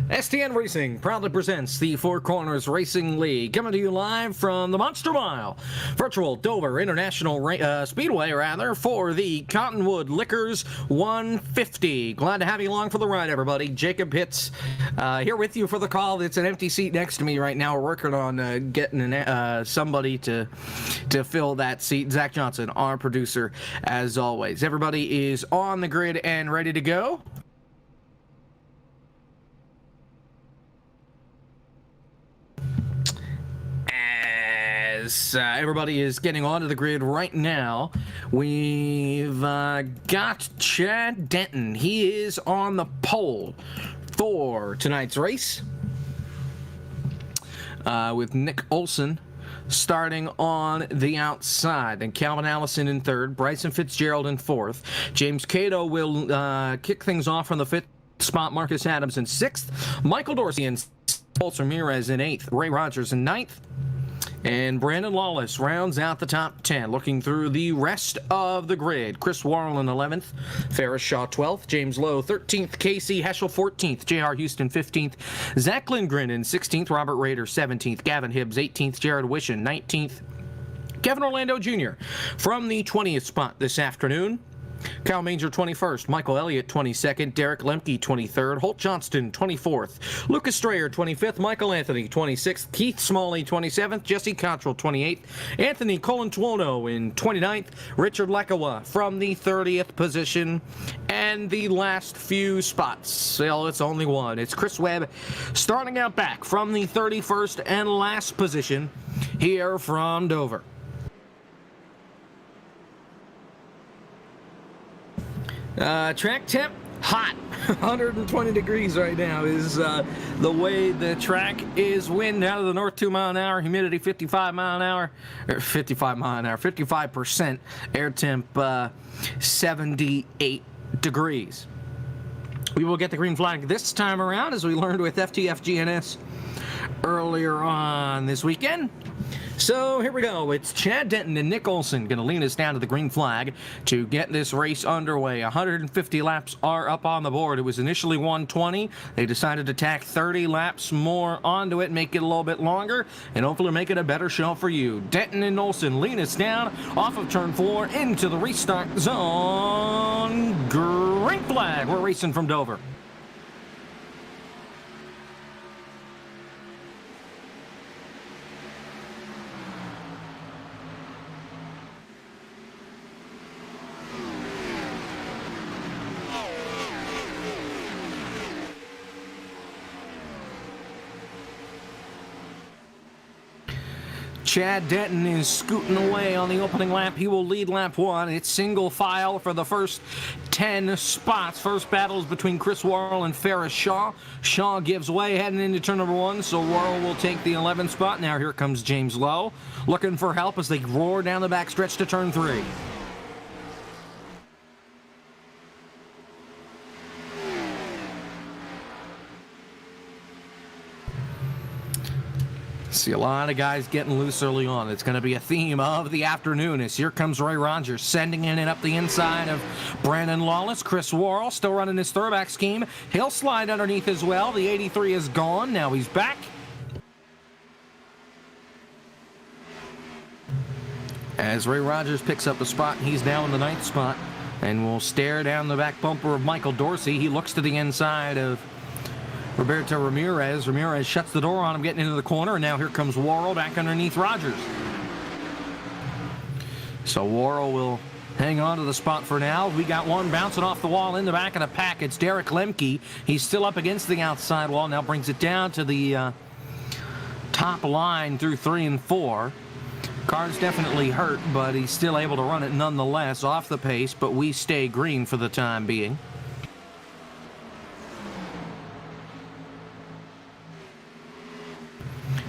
STN Racing proudly presents the Four Corners Racing League, coming to you live from the Monster Mile Virtual Dover International Speedway, for the Cottonwood Liquors 150. Glad to have you along for the ride, everybody. Jacob Hitz here with you for the call. It's an empty seat next to me right now. We're working on getting somebody to fill that seat. Zach Johnson, our producer, as always. Everybody is on the grid and ready to go. Everybody is getting onto the grid right now. We've got Chad Denton. He is on the pole for tonight's race with Nick Olson starting on the outside. And Calvin Allison in third, Bryson Fitzgerald in fourth. James Cato will kick things off from the fifth spot. Marcus Adams in sixth. Michael Dorsey in seventh. Ramirez in eighth. Ray Rogers in ninth. And Brandon Lawless rounds out the top 10. Looking through the rest of the grid. Chris Worrell in 11th. Ferris Shaw 12th. James Lowe 13th. Casey Heschel 14th. J.R. Houston 15th. Zach Lindgren in 16th. Robert Rader 17th. Gavin Hibbs 18th. Jared Wishon 19th. Kevin Orlando Jr. from the 20th spot this afternoon. Kyle Manger 21st, Michael Elliott 22nd, Derek Lemke 23rd, Holt Johnston 24th, Lucas Strayer 25th, Michael Anthony 26th, Keith Smalley 27th, Jesse Cottrell 28th, Anthony Colantuono in 29th, Richard Lekawa from the 30th position, and the last few spots, well, it's only one. It's Chris Webb starting out back from the 31st and last position here from Dover. Track temp, hot. 120 degrees right now is the way the track is. Wind out of the north 2 mile an hour, humidity 55 mile an hour, or 55 mile an hour, 55%, air temp 78 degrees. We will get the green flag this time around, as we learned with FTF-GNS earlier on this weekend. So here we go. It's Chad Denton and Nick Olson going to lead us down to the green flag to get this race underway. 150 laps are up on the board. It was initially 120. They decided to tack 30 laps more onto it, make it a little bit longer, and hopefully make it a better show for you. Denton and Olson lead us down off of turn 4 into the restart zone. Green flag. We're racing from Dover. Chad Denton is scooting away on the opening lap. He will lead lap 1. It's single file for the first 10 spots. First battle is between Chris Worrell and Ferris Shaw. Shaw gives way heading into turn number 1, so Worrell will take the 11th spot. Now here comes James Lowe, looking for help as they roar down the backstretch to turn 3. See a lot of guys getting loose early on. It's going to be a theme of the afternoon as here comes Ray Rogers sending in and up the inside of Brandon Lawless. Chris Worrell still running his throwback scheme. He'll slide underneath as well. The 83 is gone. Now he's back. As Ray Rogers picks up the spot, he's now in the 9th spot and will stare down the back bumper of Michael Dorsey. He looks to the inside of Roberto Ramirez. Ramirez shuts the door on him getting into the corner, and now here comes Worrell back underneath Rogers. So Worrell will hang on to the spot for now. We got one bouncing off the wall in the back of the pack. It's Derek Lemke. He's still up against the outside wall. Now brings it down to the top line through 3 and 4. Car's definitely hurt, but he's still able to run it nonetheless off the pace, but we stay green for the time being.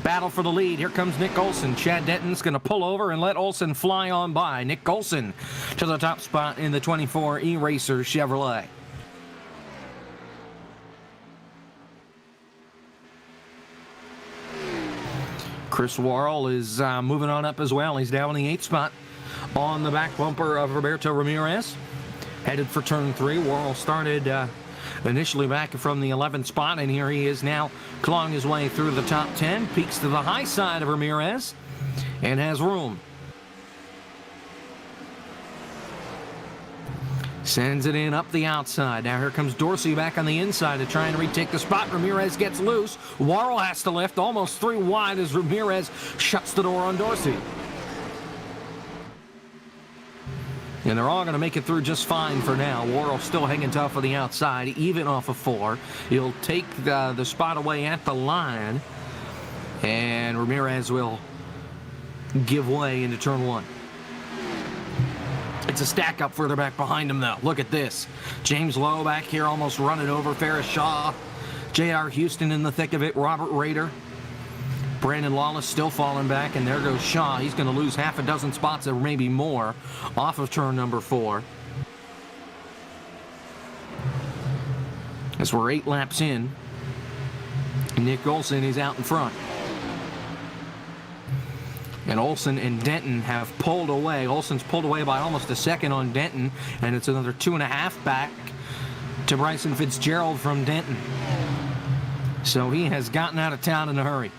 Battle for the lead. Here comes Nick Olson. Chad Denton's going to pull over and let Olson fly on by. Nick Olson to the top spot in the 24 E-Racer Chevrolet. Chris Worrell is moving on up as well. He's down in the 8th spot on the back bumper of Roberto Ramirez. Headed for turn 3. Worrell started initially back from the 11th spot, and here he is now clawing his way through the top 10, peaks to the high side of Ramirez, and has room. Sends it in up the outside. Now here comes Dorsey back on the inside to try and retake the spot. Ramirez gets loose. Worrell has to lift, almost 3 wide as Ramirez shuts the door on Dorsey. And they're all going to make it through just fine for now. Worrell still hanging tough on the outside, even off of 4. He'll take the spot away at the line, and Ramirez will give way into turn 1. It's a stack up further back behind him, though. Look at this. James Lowe back here almost running over Ferris Shaw. J.R. Houston in the thick of it. Robert Rader Brandon Lawless still falling back, and there goes Shaw. He's going to lose half a dozen spots or maybe more off of turn number 4. As we're 8 laps in, Nick Olson is out in front. And Olson and Denton have pulled away. Olson's pulled away by almost a second on Denton, and it's another 2.5 back to Bryson Fitzgerald from Denton. So he has gotten out of town in a hurry.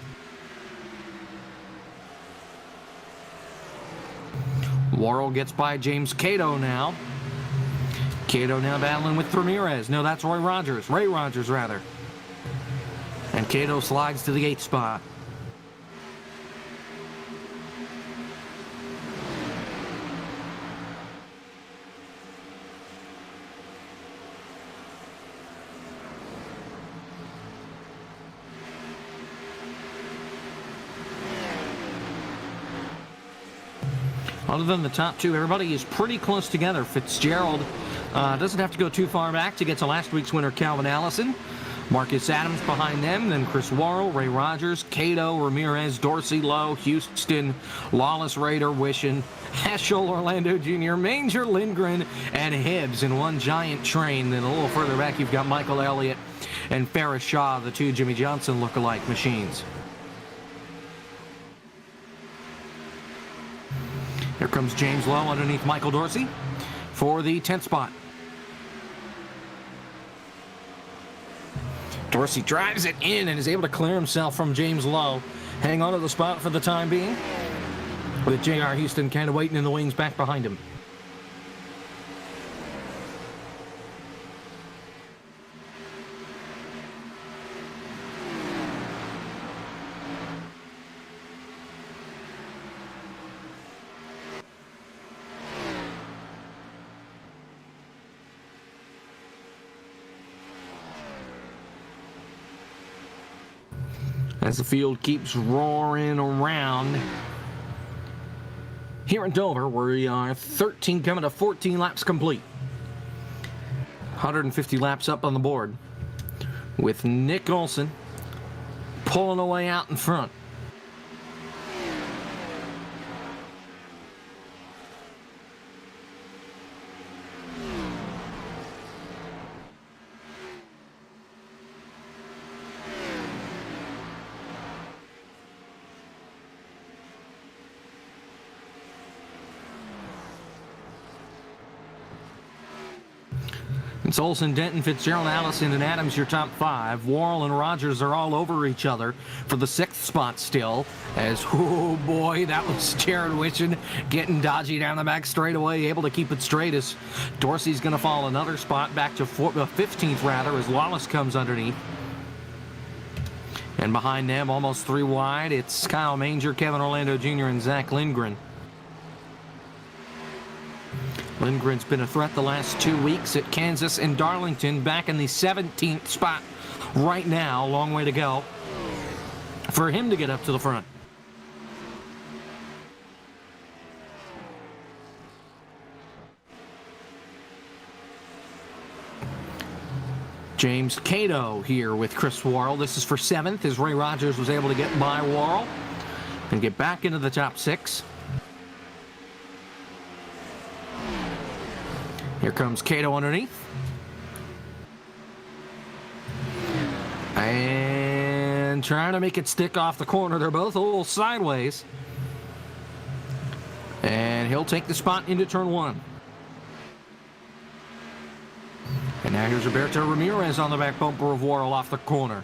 Worrell gets by James Cato now. Cato now battling with Ramirez. No, that's Ray Rogers, rather. And Cato slides to the 8th spot. Other than the top 2, everybody is pretty close together. Fitzgerald doesn't have to go too far back to get to last week's winner, Calvin Allison. Marcus Adams behind them, then Chris Worrell, Ray Rogers, Cato, Ramirez, Dorsey, Lowe, Houston, Lawless, Rader, Wishon, Heschel, Orlando Jr., Manger, Lindgren, and Hibbs in one giant train. Then a little further back, you've got Michael Elliott and Ferris Shaw, the 2 Jimmy Johnson look-alike machines. Here comes James Lowe underneath Michael Dorsey for the 10th spot. Dorsey drives it in and is able to clear himself from James Lowe. Hang on to the spot for the time being, with J.R. Houston kind of waiting in the wings back behind him. As the field keeps roaring around. Here in Dover, we are 13 coming to 14 laps complete. 150 laps up on the board, with Nick Olson pulling away out in front. It's Olson, Denton, Fitzgerald, Allison, and Adams, your top 5. Worrell and Rogers are all over each other for the 6th spot still. As, oh boy, that was Jared Wishon getting dodgy down the back straightaway, able to keep it straight as Dorsey's going to fall another spot back to 15th rather as Lawless comes underneath. And behind them, almost 3 wide, it's Kyle Manger, Kevin Orlando Jr., and Zach Lindgren. Lindgren's been a threat the last 2 weeks at Kansas and Darlington, back in the 17th spot right now. Long way to go for him to get up to the front. James Cato here with Chris Worrell. This is for 7th as Ray Rogers was able to get by Worrell and get back into the top 6. Here comes Cato underneath. And trying to make it stick off the corner. They're both a little sideways. And he'll take the spot into turn 1. And now here's Roberto Ramirez on the back bumper of Worrell off the corner.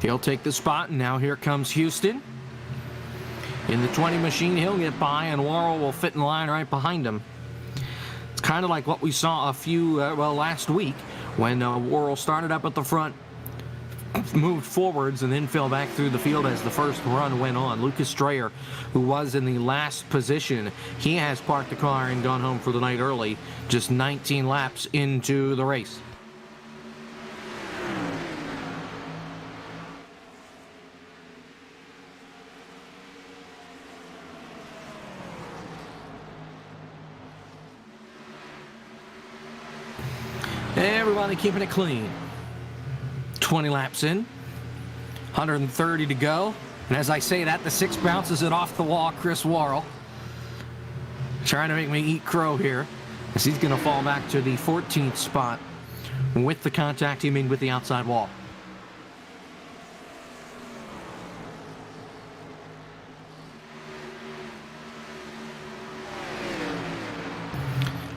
He'll take the spot, and now here comes Houston. In the 20 machine, he'll get by, and Worrell will fit in line right behind him. It's kind of like what we saw last week when Worrell started up at the front, moved forwards, and then fell back through the field as the first run went on. Lucas Strayer, who was in the last position, he has parked the car and gone home for the night early, just 19 laps into the race. Everybody keeping it clean. 20 laps in, 130 to go. And as I say that, the 6 bounces it off the wall. Chris Worrell trying to make me eat crow here, as he's going to fall back to the 14th spot with the contact he made with the outside wall.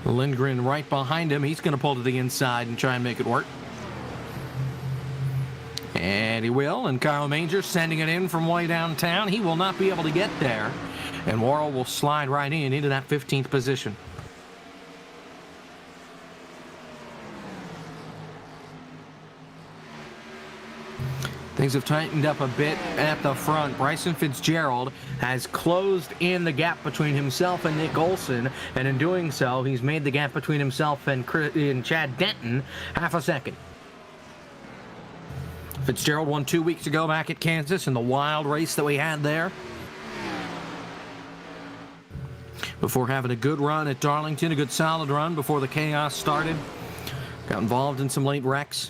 Lindgren right behind him. He's going to pull to the inside and try and make it work. And he will. And Kyle Manger sending it in from way downtown. He will not be able to get there. And Worrell will slide right in into that 15th position. Things have tightened up a bit at the front. Bryson Fitzgerald has closed in the gap between himself and Nick Olson, and in doing so, he's made the gap between himself and Chad Denton half a second. Fitzgerald won 2 weeks ago back at Kansas in the wild race that we had there, before having a good run at Darlington, a good solid run before the chaos started. Got involved in some late wrecks.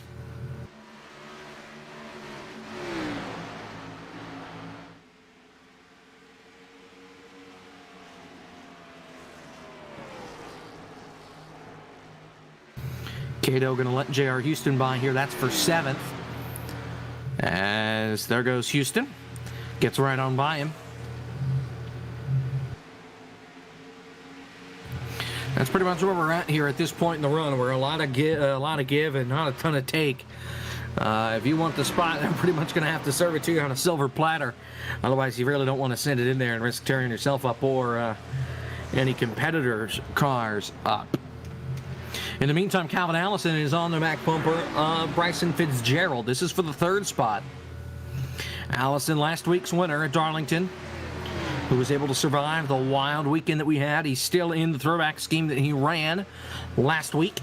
Cato going to let J.R. Houston by here. That's for 7th. As there goes Houston. Gets right on by him. That's pretty much where we're at here at this point in the run. We're a lot of give and not a ton of take. If you want the spot, I'm pretty much going to have to serve it to you on a silver platter. Otherwise, you really don't want to send it in there and risk tearing yourself up or any competitors' cars up. In the meantime, Calvin Allison is on the back bumper of Bryson Fitzgerald. This is for the 3rd spot. Allison, last week's winner at Darlington, who was able to survive the wild weekend that we had. He's still in the throwback scheme that he ran last week.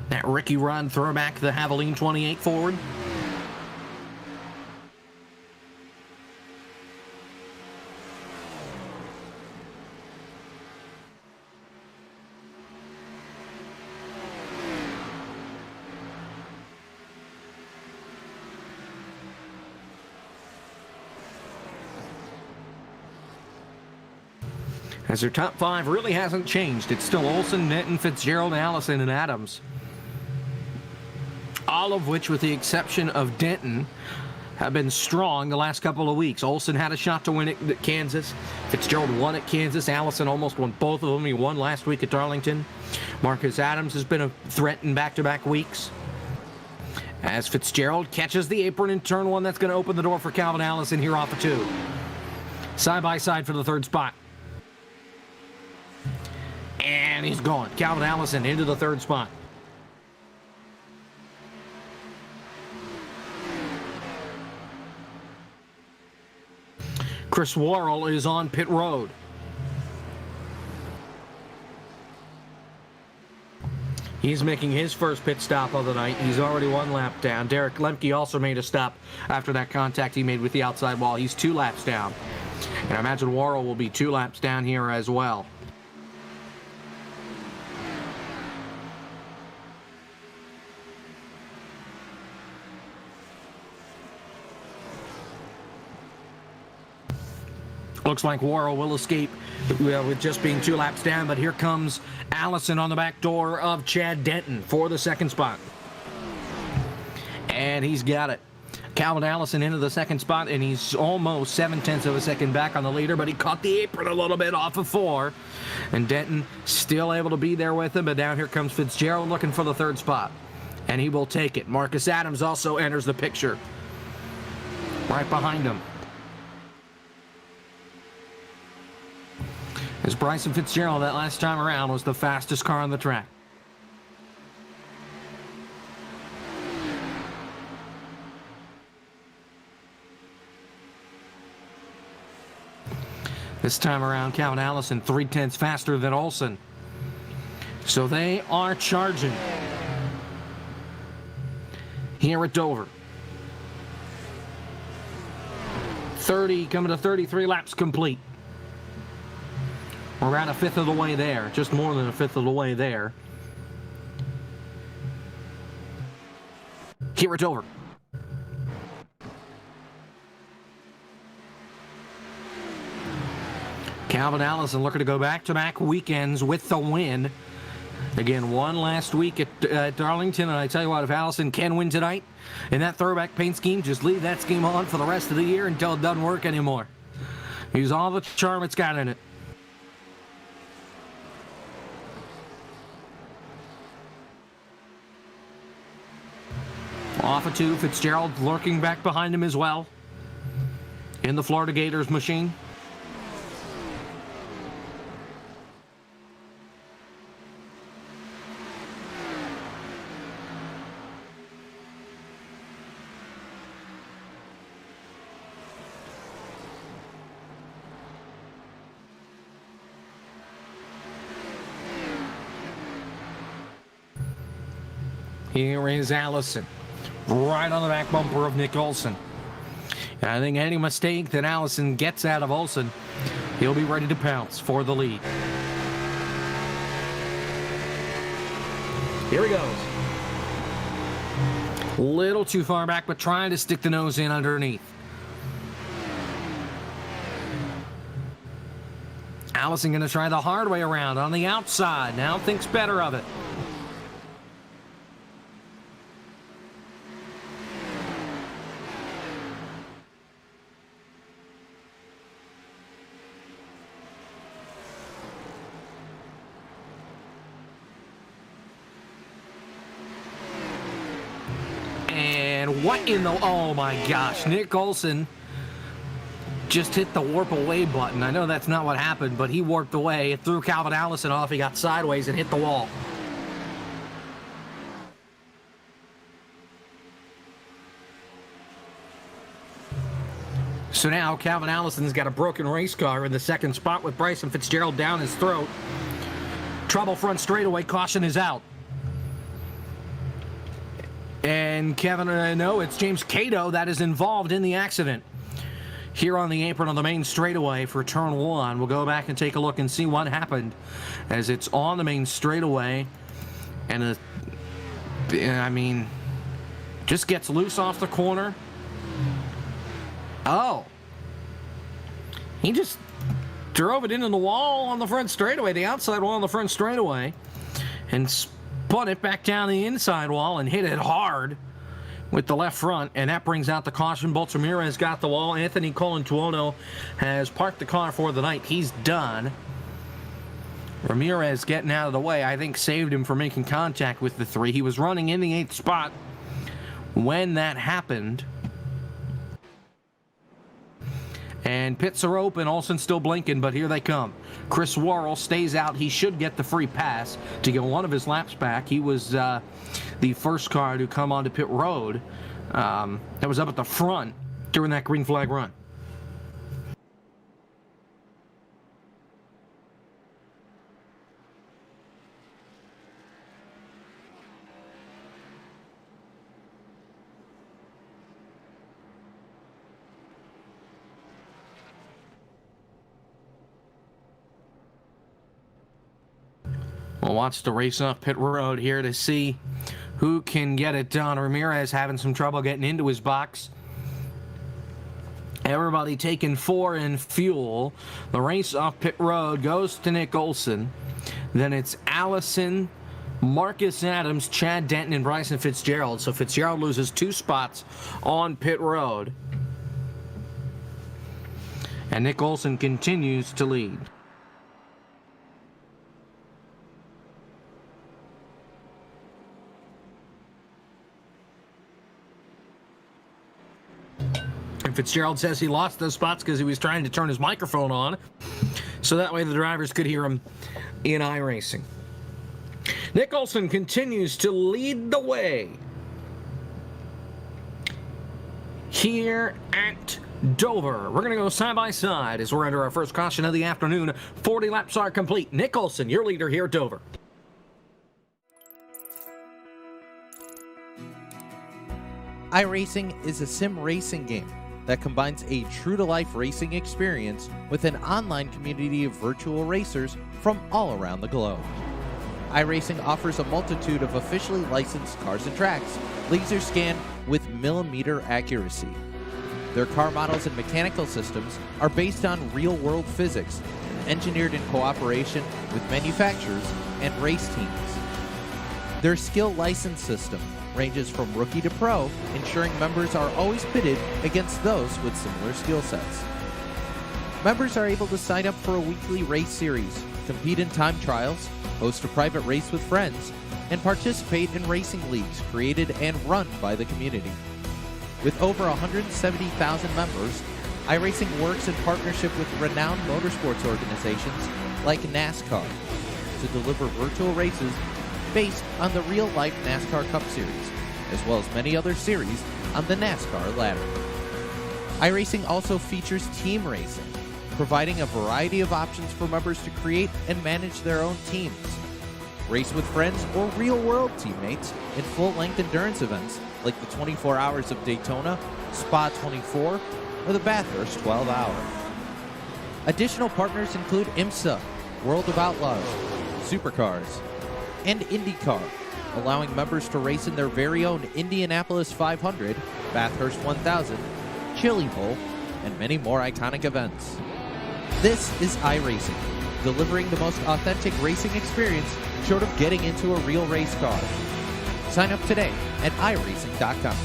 That Ricky Run throwback, the Havoline 28 forward. As their top 5 really hasn't changed. It's still Olson, Denton, Fitzgerald, Allison, and Adams. All of which, with the exception of Denton, have been strong the last couple of weeks. Olson had a shot to win it at Kansas. Fitzgerald won at Kansas. Allison almost won both of them. He won last week at Darlington. Marcus Adams has been a threat in back-to-back weeks. As Fitzgerald catches the apron in turn 1, that's going to open the door for Calvin Allison here off of 2. Side by side for the 3rd spot. And he's gone. Calvin Allison into the 3rd spot. Chris Worrell is on pit road. He's making his first pit stop of the night. He's already 1 lap down. Derek Lemke also made a stop after that contact he made with the outside wall. He's 2 laps down. And I imagine Worrell will be 2 laps down here as well. Looks like Worrell will escape with just being 2 laps down, but here comes Allison on the back door of Chad Denton for the 2nd spot. And he's got it. Calvin Allison into the 2nd spot, and he's almost 0.7 of a second back on the leader, but he caught the apron a little bit off of 4. And Denton still able to be there with him, but down here comes Fitzgerald looking for the 3rd spot. And he will take it. Marcus Adams also enters the picture right behind him. As Bryson Fitzgerald that last time around was the fastest car on the track. This time around, Calvin Allison 0.3 faster than Olson. So they are charging here at Dover. 30 coming to 33 laps complete. We're around 1/5 of the way there, just more than 1/5 of the way there. here at Dover. Calvin Allison looking to go back-to-back weekends with the win. Again, won last week at Darlington, and I tell you what, if Allison can win tonight in that throwback paint scheme, just leave that scheme on for the rest of the year until it doesn't work anymore. Use all the charm it's got in it. Off of 2, Fitzgerald lurking back behind him as well in the Florida Gators machine. Here is Allison, right on the back bumper of Nick Olson. And I think any mistake that Allison gets out of Olson, he'll be ready to pounce for the lead. Here he goes. Little too far back, but trying to stick the nose in underneath. Allison going to try the hard way around on the outside. Now thinks better of it. And what in the... Oh my gosh, Nick Olson just hit the warp away button. I know that's not what happened, but he warped away. It threw Calvin Allison off. He got sideways and hit the wall. So now Calvin Allison's got a broken race car in the second spot with Bryson Fitzgerald down his throat. Trouble front straightaway, caution is out. And Kevin, no, it's James Cato that is involved in the accident. Here on the apron on the main straightaway for turn 1. We'll go back and take a look and see what happened as it's on the main straightaway. And, I mean, just gets loose off the corner. Oh. He just drove it into the wall on the front straightaway, the outside wall on the front straightaway, and spun it back down the inside wall and hit it hard with the left front, and that brings out the caution. Bolts Ramirez got the wall. Anthony Colantuono has parked the car for the night. He's done. Ramirez getting out of the way, I think, saved him from making contact with the 3. He was running in the 8th spot when that happened. And pits are open. Olsen still blinking, but here they come. Chris Worrell stays out. He should get the free pass to get one of his laps back. He was the first car to come onto pit road that was up at the front during that green flag run. We'll watch the race off pit road here to see who can get it done. Ramirez having some trouble getting into his box. Everybody taking 4 in fuel. The race off pit road goes to Nick Olson. Then it's Allison, Marcus Adams, Chad Denton, and Bryson Fitzgerald. So Fitzgerald loses 2 spots on pit road. And Nick Olson continues to lead. Fitzgerald says he lost those spots because he was trying to turn his microphone on, so that way the drivers could hear him in iRacing. Nick Olson continues to lead the way here at Dover. We're going to go side by side as we're under our first caution of the afternoon. 40 laps are complete. Nick Olson, your leader here at Dover. iRacing is a sim racing game that combines a true-to-life racing experience with an online community of virtual racers from all around the globe. iRacing offers a multitude of officially licensed cars and tracks, laser scan, with millimeter accuracy. Their car models and mechanical systems are based on real-world physics and engineered in cooperation with manufacturers and race teams. Their skill license system ranges from rookie to pro, ensuring members are always pitted against those with similar skill sets. Members are able to sign up for a weekly race series, compete in time trials, host a private race with friends, and participate in racing leagues created and run by the community. With over 170,000 members, iRacing works in partnership with renowned motorsports organizations like NASCAR to deliver virtual races based on the real-life NASCAR Cup Series, as well as many other series on the NASCAR ladder. iRacing also features team racing, providing a variety of options for members to create and manage their own teams. Race with friends or real-world teammates in full-length endurance events like the 24 Hours of Daytona, Spa 24, or the Bathurst 12 Hour. Additional partners include IMSA, World of Outlaws, Supercars, and IndyCar, allowing members to race in their very own Indianapolis 500, Bathurst 1000, Chili Bowl, and many more iconic events. This is iRacing, delivering the most authentic racing experience short of getting into a real race car. Sign up today at iRacing.com.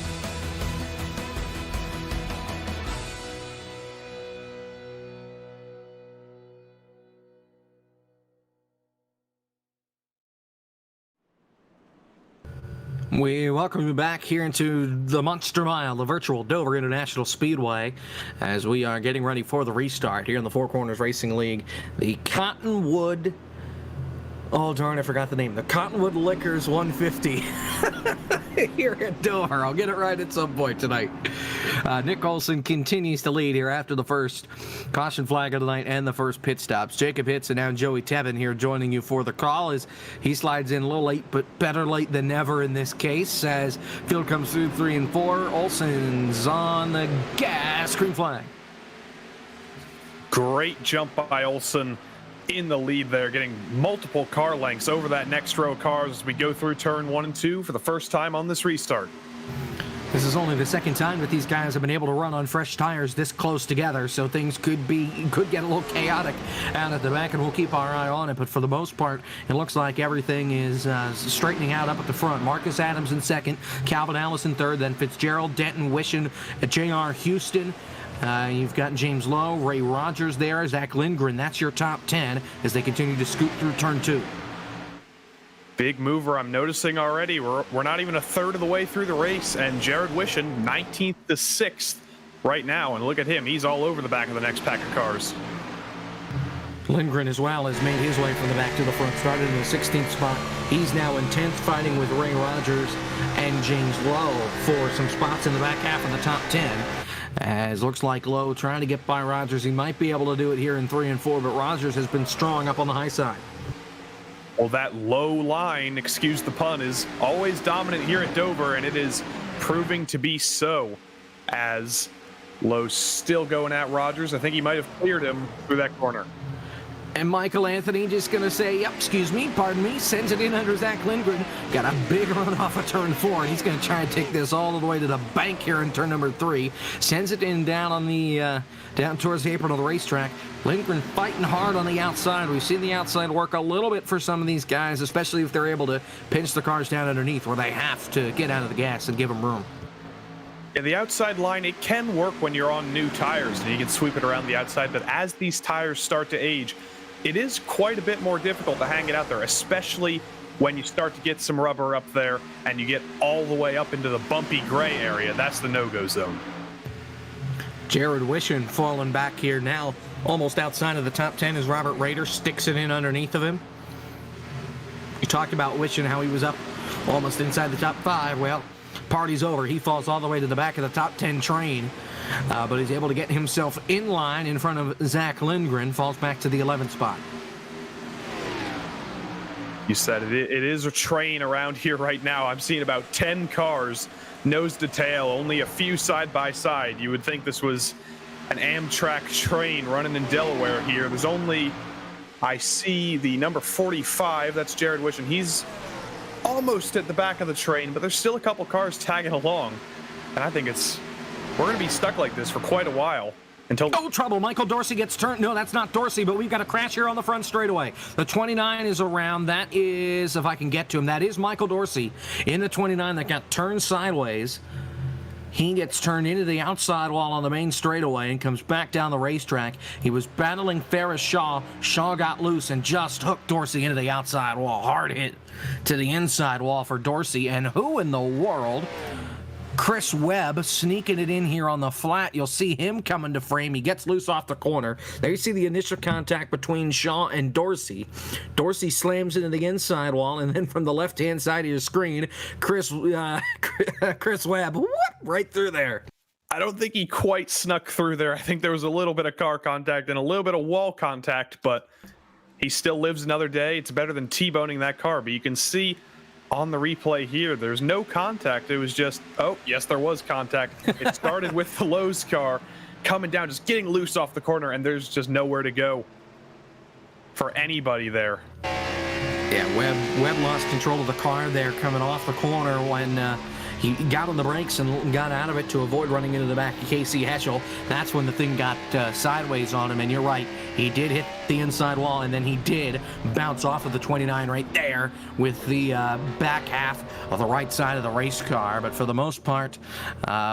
We welcome you back here into the Monster Mile, the virtual Dover International Speedway, as we are getting ready for the restart here in the Four Corners Racing League. The Cottonwood, oh darn, I forgot the name, the Cottonwood Liquors 150 here at Dover. I'll get it right at some point tonight. Nick Olson continues to lead here after the first caution flag of the night and the first pit stops. Jacob Hitz and now Joey Tevin here joining you for the call as he slides in a little late, but better late than never in this case as field comes through 3 and 4. Olson's on the gas. Green flag. Great jump by Olson in the lead there, getting multiple car lengths over that next row of cars as we go through turn 1 and 2 for the first time on this restart. This is only the second time that these guys have been able to run on fresh tires this close together, so things could get a little chaotic out at the back, and we'll keep our eye on it. But for the most part, it looks like everything is straightening out up at the front. Marcus Adams in second, Calvin Allison third, then Fitzgerald, Denton, Wishon, J.R. Houston. You've got James Lowe, Ray Rogers there, Zach Lindgren. That's your top 10 as they continue to scoot through turn 2. Big mover I'm noticing already. We're not even a third of the way through the race, and Jared Wishon 19th to 6th right now, and look at him. He's all over the back of the next pack of cars. Lindgren as well has made his way from the back to the front, started in the 16th spot. He's now in 10th, fighting with Ray Rogers and James Lowe for some spots in the back half of the top 10. As looks like Lowe trying to get by Rogers. He might be able to do it here in 3 and 4, but Rogers has been strong up on the high side. Well, that low line, excuse the pun, is always dominant here at Dover, and it is proving to be so as Lowe's still going at Rogers. I think he might have cleared him through that corner. And Michael Anthony just going to say, yep, excuse me, pardon me, sends it in under Zach Lindgren. Got a big run off of turn 4, and he's going to try and take this all the way to the bank here in turn number 3. Sends it in down on the down towards the apron of the racetrack. Lindgren fighting hard on the outside. We've seen the outside work a little bit for some of these guys, especially if they're able to pinch the cars down underneath where they have to get out of the gas and give them room. Yeah, the outside line, it can work when you're on new tires and you can sweep it around the outside, but as these tires start to age, it is quite a bit more difficult to hang it out there, especially when you start to get some rubber up there and you get all the way up into the bumpy gray area. That's the no-go zone. Jared Wishon falling back here now, almost outside of the top 10 as Robert Rader sticks it in underneath of him. You talked about Wishon, how he was up almost inside the top 5. Well, party's over. He falls all the way to the back of the top 10 train. But he's able to get himself in line in front of Zach Lindgren, falls back to the 11th spot. You said it is a train around here right now. I'm seeing about 10 cars, nose to tail, only a few side by side. You would think this was an Amtrak train running in Delaware here. There's only, I see the number 45, that's Jared Wishon. He's almost at the back of the train, but there's still a couple cars tagging along. And I think we're going to be stuck like this for quite a while. Until Oh, trouble. Michael Dorsey gets turned. No, that's not Dorsey, but we've got a crash here on the front straightaway. The 29 is around. That is, if I can get to him, that is Michael Dorsey in the 29 that got turned sideways. He gets turned into the outside wall on the main straightaway and comes back down the racetrack. He was battling Ferris Shaw. Shaw got loose and just hooked Dorsey into the outside wall. Hard hit to the inside wall for Dorsey. And who in the world? Chris Webb sneaking it in here on the flat. You'll see him coming to frame. He gets loose off the corner. There you see the initial contact between Shaw and Dorsey. Dorsey slams into the inside wall, and then from the left-hand side of your screen, Chris Webb, whoop, right through there. I don't think he quite snuck through there. I think there was a little bit of car contact and a little bit of wall contact, but he still lives another day. It's better than T-boning that car, but you can see on the replay here, there's no contact. It was just, oh, yes, there was contact. It started with the Lowe's car coming down, just getting loose off the corner, and there's just nowhere to go for anybody there. Yeah, Webb lost control of the car there coming off the corner when he got on the brakes and got out of it to avoid running into the back of Casey Heschel. That's when the thing got sideways on him, and you're right, he did hit the inside wall, and then he did bounce off of the 29 right there with the back half of the right side of the race car. But for the most part,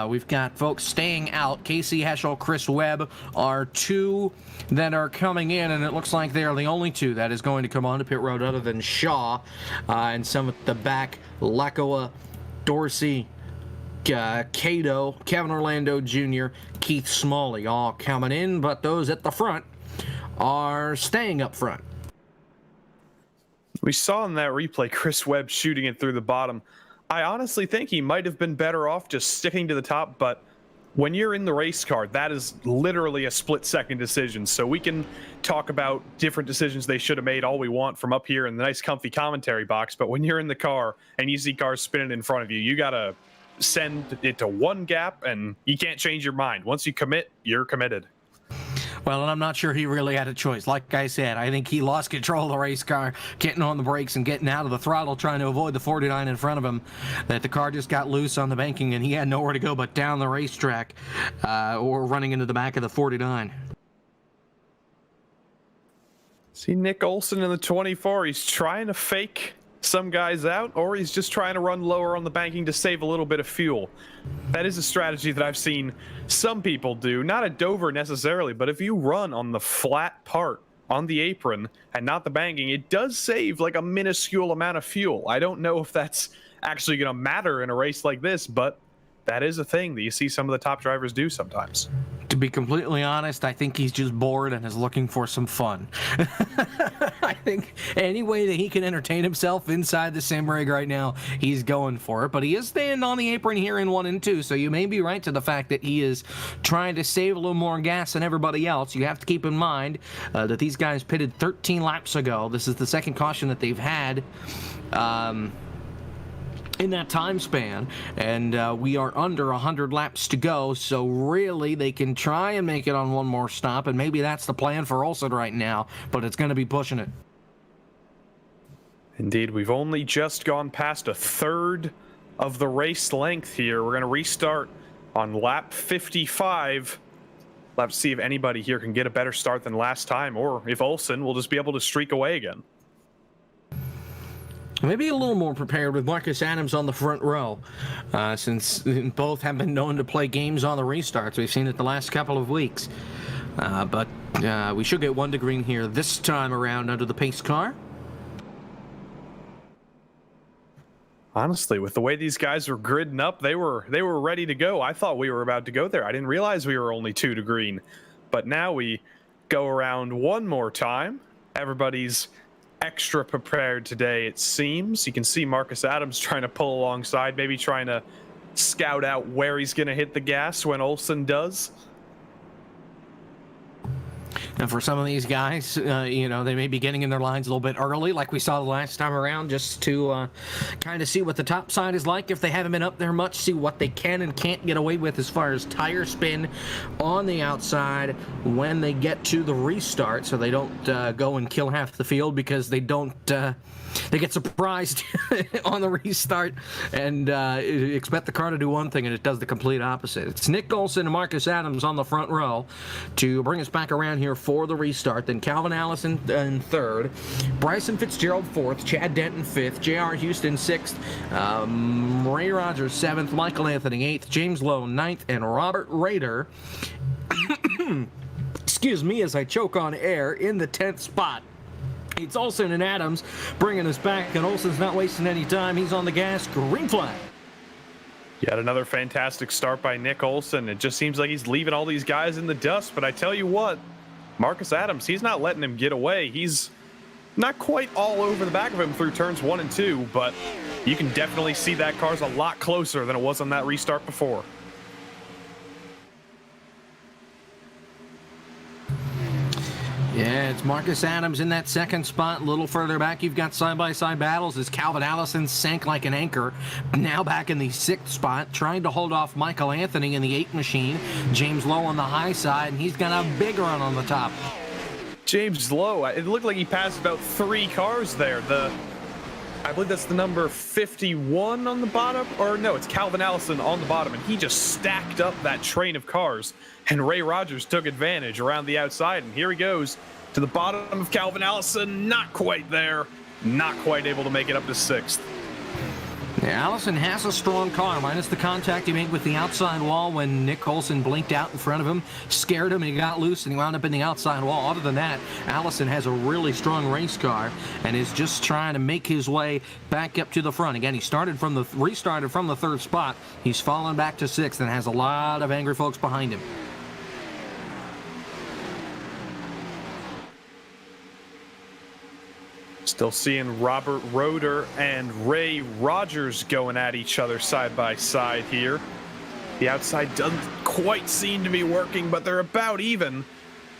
we've got folks staying out. Casey Heschel, Chris Webb are two that are coming in, and it looks like they are the only two that is going to come onto pit road other than Shaw and some at the back, Lakoa, Dorsey, Cato, Kevin Orlando Jr., Keith Smalley all coming in, but those at the front are staying up front. We saw in that replay Chris Webb shooting it through the bottom. I honestly think he might have been better off just sticking to the top, but when you're in the race car, that is literally a split-second decision. So we can talk about different decisions they should have made all we want from up here in the nice comfy commentary box, but when you're in the car and you see cars spinning in front of you, you gotta send it to one gap and you can't change your mind. Once you commit, you're committed. Well, and I'm not sure he really had a choice. Like I said, I think he lost control of the race car, getting on the brakes and getting out of the throttle, trying to avoid the 49 in front of him, that the car just got loose on the banking, and he had nowhere to go but down the racetrack or running into the back of the 49. See Nick Olson in the 24. He's trying to fake some guys out, or he's just trying to run lower on the banking to save a little bit of fuel. That is a strategy that I've seen some people do, not at Dover necessarily, but if you run on the flat part on the apron and not the banking, it does save like a minuscule amount of fuel. I don't know if that's actually going to matter in a race like this, but that is a thing that you see some of the top drivers do sometimes. To be completely honest, I think he's just bored and is looking for some fun. I think any way that he can entertain himself inside the sim rig right now, he's going for it. But he is staying on the apron here in 1 and 2, so you may be right to the fact that he is trying to save a little more gas than everybody else. You have to keep in mind that these guys pitted 13 laps ago. This is the second caution that they've had in that time span, and we are under 100 laps to go, so really they can try and make it on one more stop, and maybe that's the plan for Olsen right now, but it's going to be pushing it. Indeed, we've only just gone past a third of the race length here. We're going to restart on lap 55. We'll have to see if anybody here can get a better start than last time, or if Olsen will just be able to streak away again. Maybe a little more prepared with Marcus Adams on the front row, since both have been known to play games on the restarts. We've seen it the last couple of weeks. But we should get 1 to green here this time around under the pace car. Honestly, with the way these guys were gridding up, they were ready to go. I thought we were about to go there. I didn't realize we were only 2 to green. But now we go around one more time. Everybody's extra prepared today, it seems. You can see Marcus Adams trying to pull alongside, maybe trying to scout out where he's going to hit the gas when Olsen does. And for some of these guys, they may be getting in their lines a little bit early, like we saw the last time around, just to kind of see what the top side is like. If they haven't been up there much, see what they can and can't get away with as far as tire spin on the outside when they get to the restart, so they don't go and kill half the field because they don't. They get surprised on the restart and expect the car to do one thing, and it does the complete opposite. It's Nick Olson and Marcus Adams on the front row to bring us back around here for the restart. Then Calvin Allison in third, Bryson Fitzgerald fourth, Chad Denton fifth, J.R. Houston sixth, Ray Rogers seventh, Michael Anthony eighth, James Lowe ninth, and Robert Rader, excuse me as I choke on air, in the 10th spot. It's Olson and Adams bringing us back, and Olson's not wasting any time. He's on the gas. Green flag. Yet another fantastic start by Nick Olson. It just seems like he's leaving all these guys in the dust, but I tell you what, Marcus Adams, he's not letting him get away. He's not quite all over the back of him through turns 1 and 2, but you can definitely see that car's a lot closer than it was on that restart before. Yeah, it's Marcus Adams in that second spot. A little further back, you've got side-by-side battles as Calvin Allison sank like an anchor. Now back in the 6th spot, trying to hold off Michael Anthony in the 8 machine. James Lowe on the high side, and he's got a big run on the top. James Lowe, it looked like he passed about 3 cars there. I believe that's the number 51 on the bottom, or no, it's Calvin Allison on the bottom, and he just stacked up that train of cars, and Ray Rogers took advantage around the outside, and here he goes to the bottom of Calvin Allison, not quite there, not quite able to make it up to 6th. Yeah, Allison has a strong car, minus the contact he made with the outside wall when Nick Olson blinked out in front of him, scared him, and he got loose, and he wound up in the outside wall. Other than that, Allison has a really strong race car and is just trying to make his way back up to the front. Again, he restarted from the 3rd spot. He's fallen back to 6th and has a lot of angry folks behind him. Still seeing Robert Roeder and Ray Rogers going at each other side by side here. The outside doesn't quite seem to be working, but they're about even.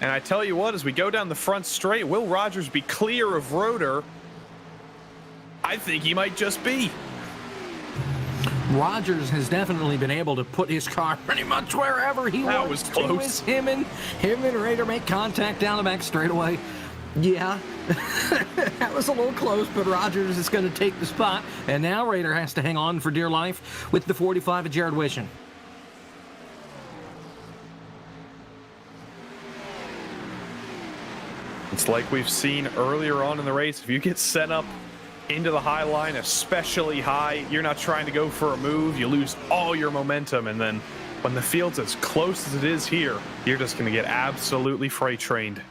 And I tell you what, as we go down the front straight, will Rogers be clear of Roeder? I think he might just be. Rogers has definitely been able to put his car pretty much wherever he wants. That was close. Him and Rader make contact down the back straightaway. Yeah, that was a little close, but Rogers is going to take the spot, and now Rader has to hang on for dear life with the 45 of Jared Wishon. It's like we've seen earlier on in the race. If you get sent up into the high line, especially high, you're not trying to go for a move. You lose all your momentum, and then when the field's as close as it is here, you're just going to get absolutely freight trained.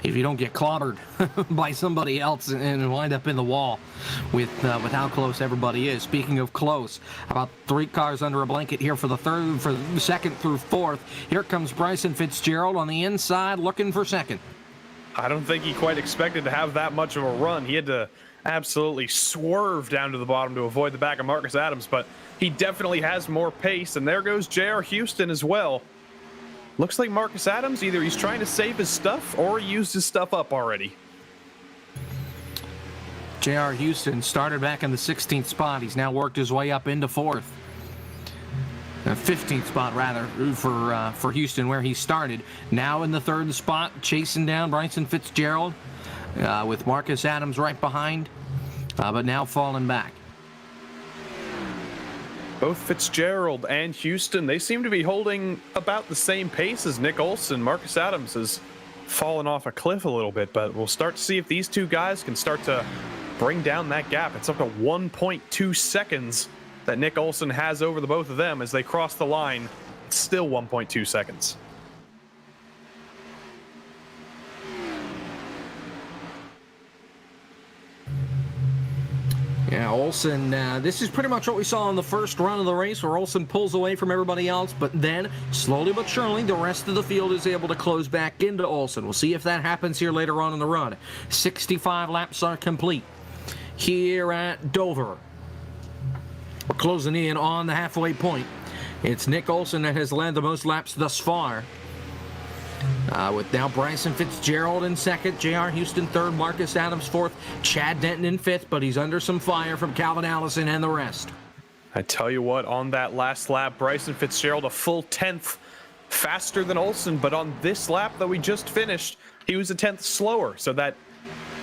If you don't get clobbered by somebody else and wind up in the wall with how close everybody is. Speaking of close, about 3 cars under a blanket here for the 2nd through 4th. Here comes Bryson Fitzgerald on the inside looking for 2nd. I don't think he quite expected to have that much of a run. He had to absolutely swerve down to the bottom to avoid the back of Marcus Adams, but he definitely has more pace, and there goes J.R. Houston as well. Looks like Marcus Adams, either he's trying to save his stuff or he used his stuff up already. J.R. Houston started back in the 16th spot. He's now worked his way up into 4th. 15th spot, rather, for Houston, where he started. Now in the 3rd spot, chasing down Bryson Fitzgerald with Marcus Adams right behind, but now falling back. Both Fitzgerald and Houston, they seem to be holding about the same pace as Nick Olson. Marcus Adams has fallen off a cliff a little bit, but we'll start to see if these two guys can start to bring down that gap. It's up to 1.2 seconds that Nick Olson has over the both of them as they cross the line. It's still 1.2 seconds. Yeah, Olson, this is pretty much what we saw in the first run of the race, where Olson pulls away from everybody else, but then, slowly but surely, the rest of the field is able to close back into Olson. We'll see if that happens here later on in the run. 65 laps are complete here at Dover. We're closing in on the halfway point. It's Nick Olson that has led the most laps thus far. With now Bryson Fitzgerald in second, J.R. Houston third, Marcus Adams fourth, Chad Denton in fifth, but he's under some fire from Calvin Allison and the rest. I tell you what, on that last lap, Bryson Fitzgerald a full 10th faster than Olsen, but on this lap that we just finished, he was a 10th slower. So that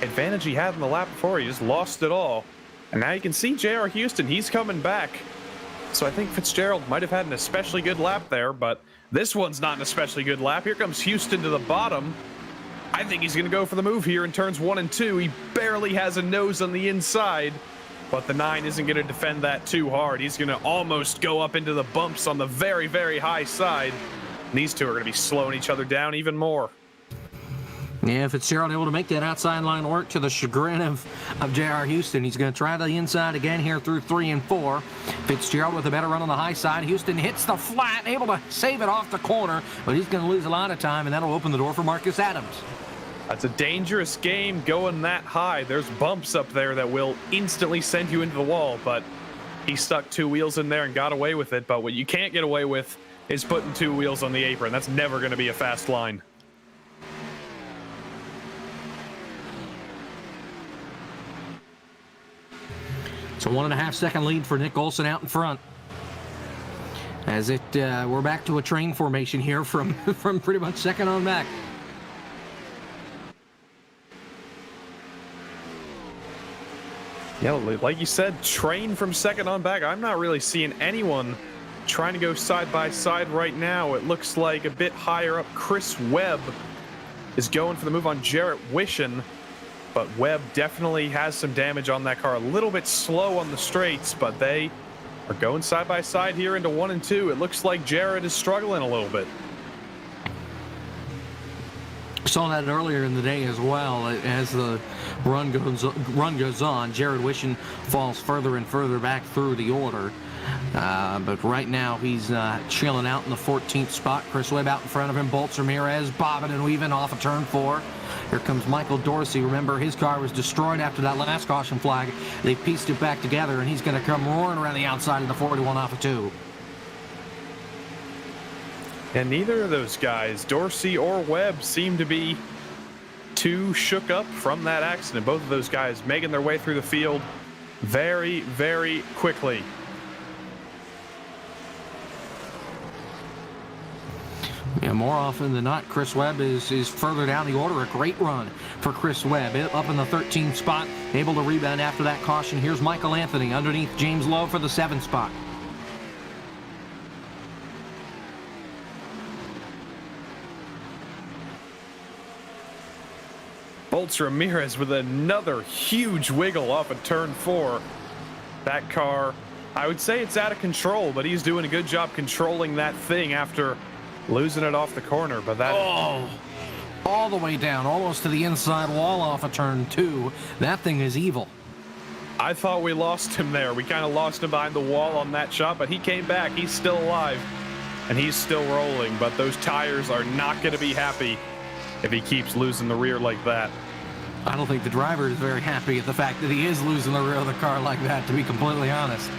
advantage he had in the lap before, he just lost it all. And now you can see J.R. Houston, he's coming back. So I think Fitzgerald might have had an especially good lap there, but this one's not an especially good lap. Here comes Houston to the bottom. I think he's going to go for the move here in turns 1 and 2. He barely has a nose on the inside, but the 9 isn't going to defend that too hard. He's going to almost go up into the bumps on the very, very high side. And these two are going to be slowing each other down even more. Yeah, Fitzgerald able to make that outside line work to the chagrin of J.R. Houston. He's going to try the inside again here through 3 and 4. Fitzgerald with a better run on the high side. Houston hits the flat, able to save it off the corner, but he's going to lose a lot of time, and that'll open the door for Marcus Adams. That's a dangerous game going that high. There's bumps up there that will instantly send you into the wall, but he stuck 2 wheels in there and got away with it. But what you can't get away with is putting 2 wheels on the apron. That's never going to be a fast line. It's a 1.5 second lead for Nick Olsen out in front. As we're back to a train formation here from pretty much second on back. Yeah, like you said, train from second on back. I'm not really seeing anyone trying to go side by side right now. It looks like a bit higher up, Chris Webb is going for the move on Jarrett Wishon. But Webb definitely has some damage on that car. A little bit slow on the straights, but they are going side by side here into 1 and 2. It looks like Jarrett is struggling a little bit. Saw that earlier in the day as well. As the run goes on, Jared Wishon falls further and further back through the order. But right now he's chilling out in the 14th spot. Chris Webb out in front of him. Bolts Ramirez bobbing and weaving off of turn 4. Here comes Michael Dorsey. Remember, his car was destroyed after that last caution flag. They pieced it back together, and he's going to come roaring around the outside of the 41 off of 2. And neither of those guys, Dorsey or Webb, seem to be too shook up from that accident. Both of those guys making their way through the field very, very quickly. Yeah, more often than not, Chris Webb is further down the order. A great run for Chris Webb. Up in the 13th spot, able to rebound after that caution. Here's Michael Anthony underneath James Lowe for the 7th spot. Bolts Ramirez with another huge wiggle off of turn 4. That car, I would say it's out of control, but he's doing a good job controlling that thing after losing it off the corner. But that all the way down, almost to the inside wall off of turn 2. That thing is evil. I thought we lost him there. We kind of lost him behind the wall on that shot, but he came back. He's still alive, and he's still rolling. But those tires are not going to be happy if he keeps losing the rear like that. I don't think the driver is very happy at the fact that he is losing the rear of the car like that, to be completely honest.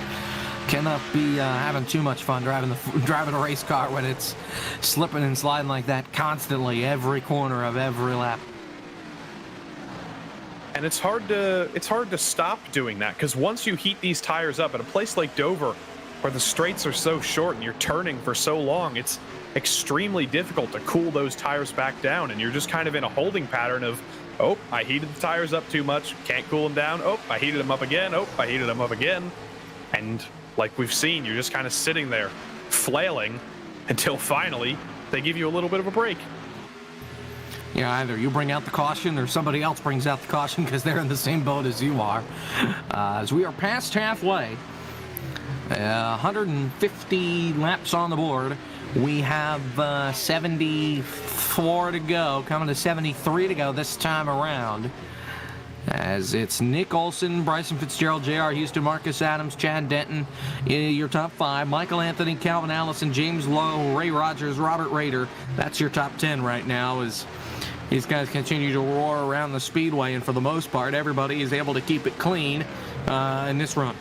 Cannot be having too much fun driving a race car when it's slipping and sliding like that constantly, every corner of every lap. And it's hard to stop doing that, because once you heat these tires up at a place like Dover, where the straights are so short and you're turning for so long, it's extremely difficult to cool those tires back down, and you're just kind of in a holding pattern of, oh, I heated the tires up too much, can't cool them down, oh, I heated them up again, oh, I heated them up again. And like we've seen, you're just kind of sitting there flailing until finally they give you a little bit of a break. Yeah, either you bring out the caution or somebody else brings out the caution, because they're in the same boat as you are. As we are past halfway, 150 laps on the board. We have 74 to go, coming to 73 to go this time around. As it's Nick Olsen, Bryson Fitzgerald, J.R. Houston, Marcus Adams, Chad Denton, your top 5. Michael Anthony, Calvin Allison, James Lowe, Ray Rogers, Robert Rader. That's your top 10 right now, as these guys continue to roar around the speedway, and for the most part, everybody is able to keep it clean in this run.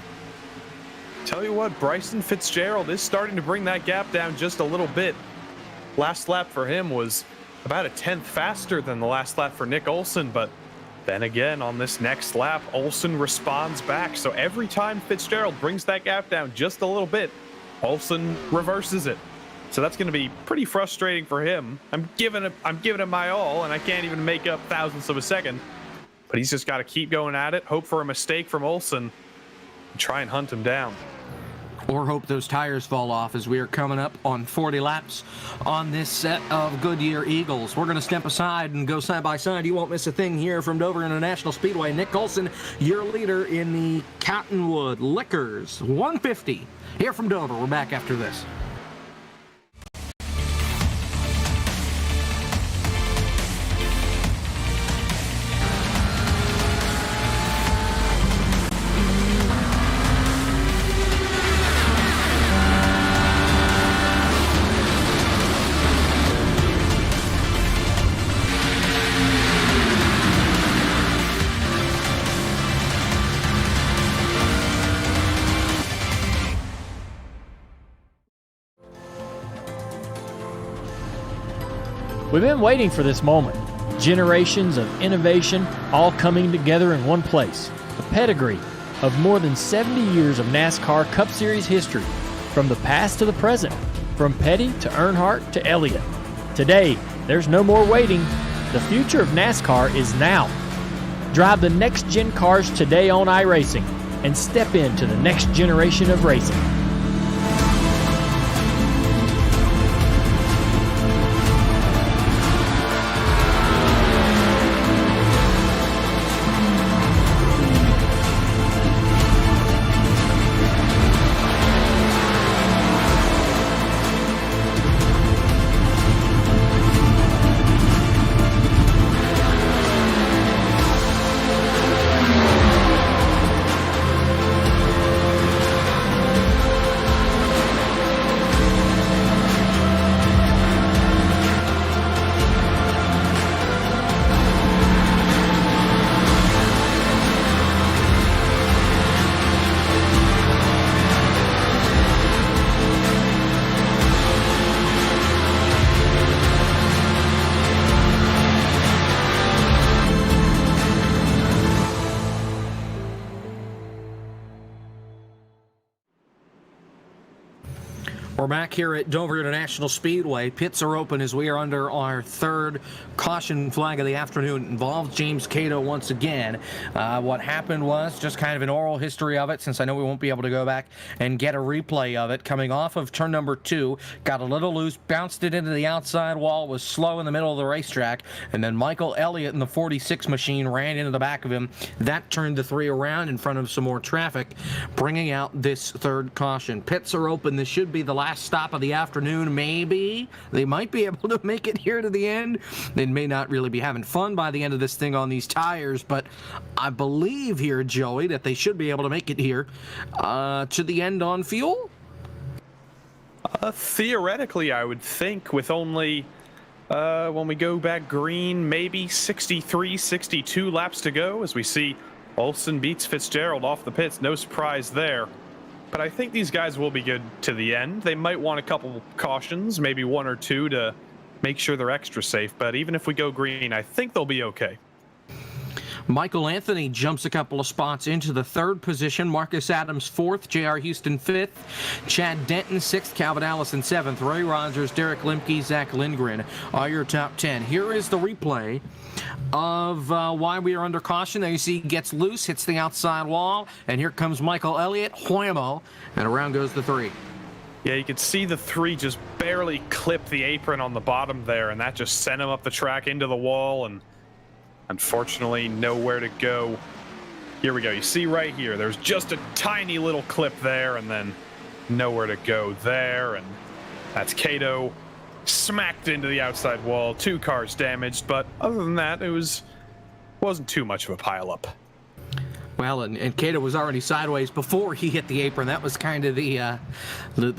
Tell you what, Bryson Fitzgerald is starting to bring that gap down just a little bit. Last lap for him was about a tenth faster than the last lap for Nick Olsen, but then again, on this next lap, Olsen responds back. So every time Fitzgerald brings that gap down just a little bit, Olsen reverses it. So that's going to be pretty frustrating for him. I'm giving him my all, and I can't even make up thousandths of a second. But he's just got to keep going at it, hope for a mistake from Olsen, and try and hunt him down. Or hope those tires fall off, as we are coming up on 40 laps on this set of Goodyear Eagles. We're going to step aside and go side by side. You won't miss a thing here from Dover International Speedway. Nick Olsen, your leader in the Cottonwood Liquors 150. Here from Dover. We're back after this. We've been waiting for this moment. Generations of innovation all coming together in one place. A pedigree of more than 70 years of NASCAR Cup Series history, from the past to the present, from Petty to Earnhardt to Elliott. Today, there's no more waiting. The future of NASCAR is now. Drive the next-gen cars today on iRacing and step into the next generation of racing. We're back here at Dover International Speedway. Pits are open as we are under our third caution flag of the afternoon. It involves James Cato once again. What happened was just kind of an oral history of it, since I know we won't be able to go back and get a replay of it. Coming off of turn number 2, got a little loose, bounced it into the outside wall, was slow in the middle of the racetrack, and then Michael Elliott in the 46 machine ran into the back of him. That turned the 3 around in front of some more traffic, bringing out this third caution. Pits are open. This should be the last stop of the afternoon. Maybe they might be able to make it here to the end. They may not really be having fun by the end of this thing on these tires, but I believe here, Joey, that they should be able to make it here to the end on fuel. Theoretically, I would think, with only when we go back green, maybe 63, 62 laps to go, as we see Olsen beats Fitzgerald off the pits. No surprise there. But I think these guys will be good to the end. They might want a couple cautions, maybe 1 or 2, to make sure they're extra safe. But even if we go green, I think they'll be okay. Michael Anthony jumps a couple of spots into the 3rd position. Marcus Adams 4th, J.R. Houston 5th, Chad Denton 6th, Calvin Allison 7th, Ray Rogers, Derek Limke, Zach Lindgren are your top 10. Here is the replay of why we are under caution. There you see, gets loose, hits the outside wall, and here comes Michael Elliott, whammo, and around goes the 3. Yeah, you could see the 3 just barely clip the apron on the bottom there, and that just sent him up the track into the wall, and unfortunately nowhere to go. Here we go. You see right here, there's just a tiny little clip there, and then nowhere to go there, and that's Cato smacked into the outside wall. 2 cars damaged, but other than that, it wasn't too much of a pileup. Well, and Cato was already sideways before he hit the apron. That was kind of the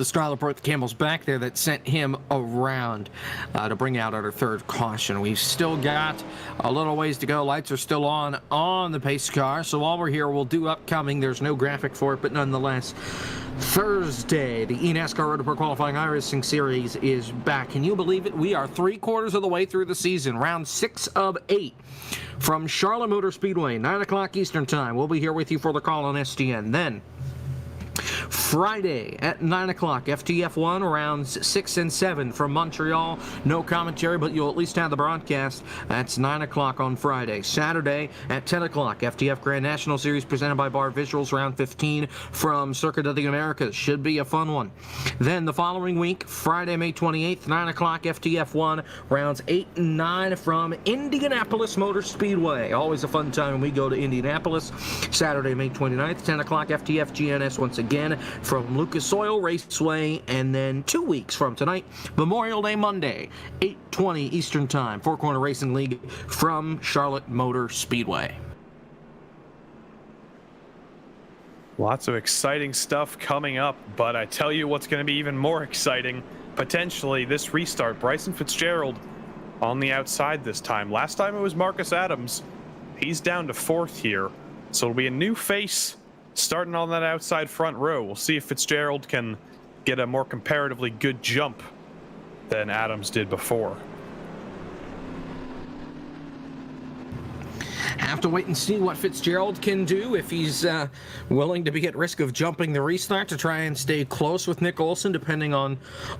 straw that broke the camel's back there that sent him around to bring out our 3rd caution. We've still got a little ways to go. Lights are still on the pace car. So while we're here, we'll do upcoming. There's no graphic for it, but nonetheless, Thursday, the eNASCAR Road Report Qualifying iRacing Series is back. Can you believe it? We are 3/4 of the way through the season, round 6 of 8 from Charlotte Motor Speedway, 9 o'clock Eastern Time. We'll be here with you for the call on STN. Then, Friday at 9 o'clock, FTF1, rounds 6 and 7 from Montreal. No commentary, but you'll at least have the broadcast. That's 9 o'clock on Friday. Saturday at 10 o'clock, FTF Grand National Series presented by Bar Visuals, round 15 from Circuit of the Americas. Should be a fun one. Then the following week, Friday, May 28th, 9 o'clock, FTF1, rounds 8 and 9 from Indianapolis Motor Speedway. Always a fun time when we go to Indianapolis. Saturday, May 29th, 10 o'clock, FTF GNS once again from Lucas Oil Raceway. And then 2 weeks from tonight, Memorial Day Monday, 8:20 Eastern Time, Four Corner Racing League from Charlotte Motor Speedway. Lots of exciting stuff coming up, but I tell you what's going to be even more exciting, potentially, this restart. Bryson Fitzgerald on the outside this time. Last time it was Marcus Adams. He's down to 4th here, so it'll be a new face starting on that outside front row. We'll see if Fitzgerald can get a more comparatively good jump than Adams did before. Have to wait and see what Fitzgerald can do, if he's willing to be at risk of jumping the restart to try and stay close with Nick Olsen, depending on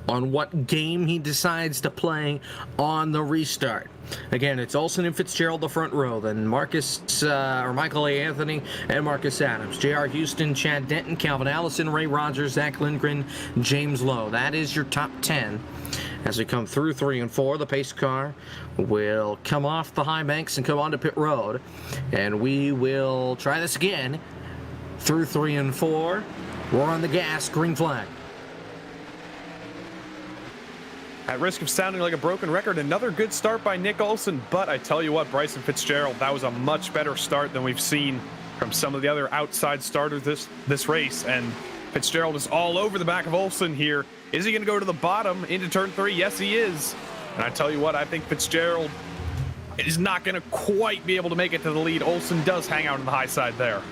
what game he decides to play on the restart. Again, it's Olsen and Fitzgerald the front row, then Michael A. Anthony and Marcus Adams, J.R. Houston, Chad Denton, Calvin Allison, Ray Rogers, Zach Lindgren, James Lowe. That is your top 10. As we come through 3 and 4, the pace car will come off the high banks and come onto pit road. And we will try this again through 3 and 4. We're on the gas, green flag. At risk of sounding like a broken record, another good start by Nick Olsen. But I tell you what, Bryson Fitzgerald, that was a much better start than we've seen from some of the other outside starters this race. And Fitzgerald is all over the back of Olsen here. Is he going to go to the bottom into turn 3? Yes, he is. And I tell you what, I think Fitzgerald is not going to quite be able to make it to the lead. Olsen does hang out on the high side there.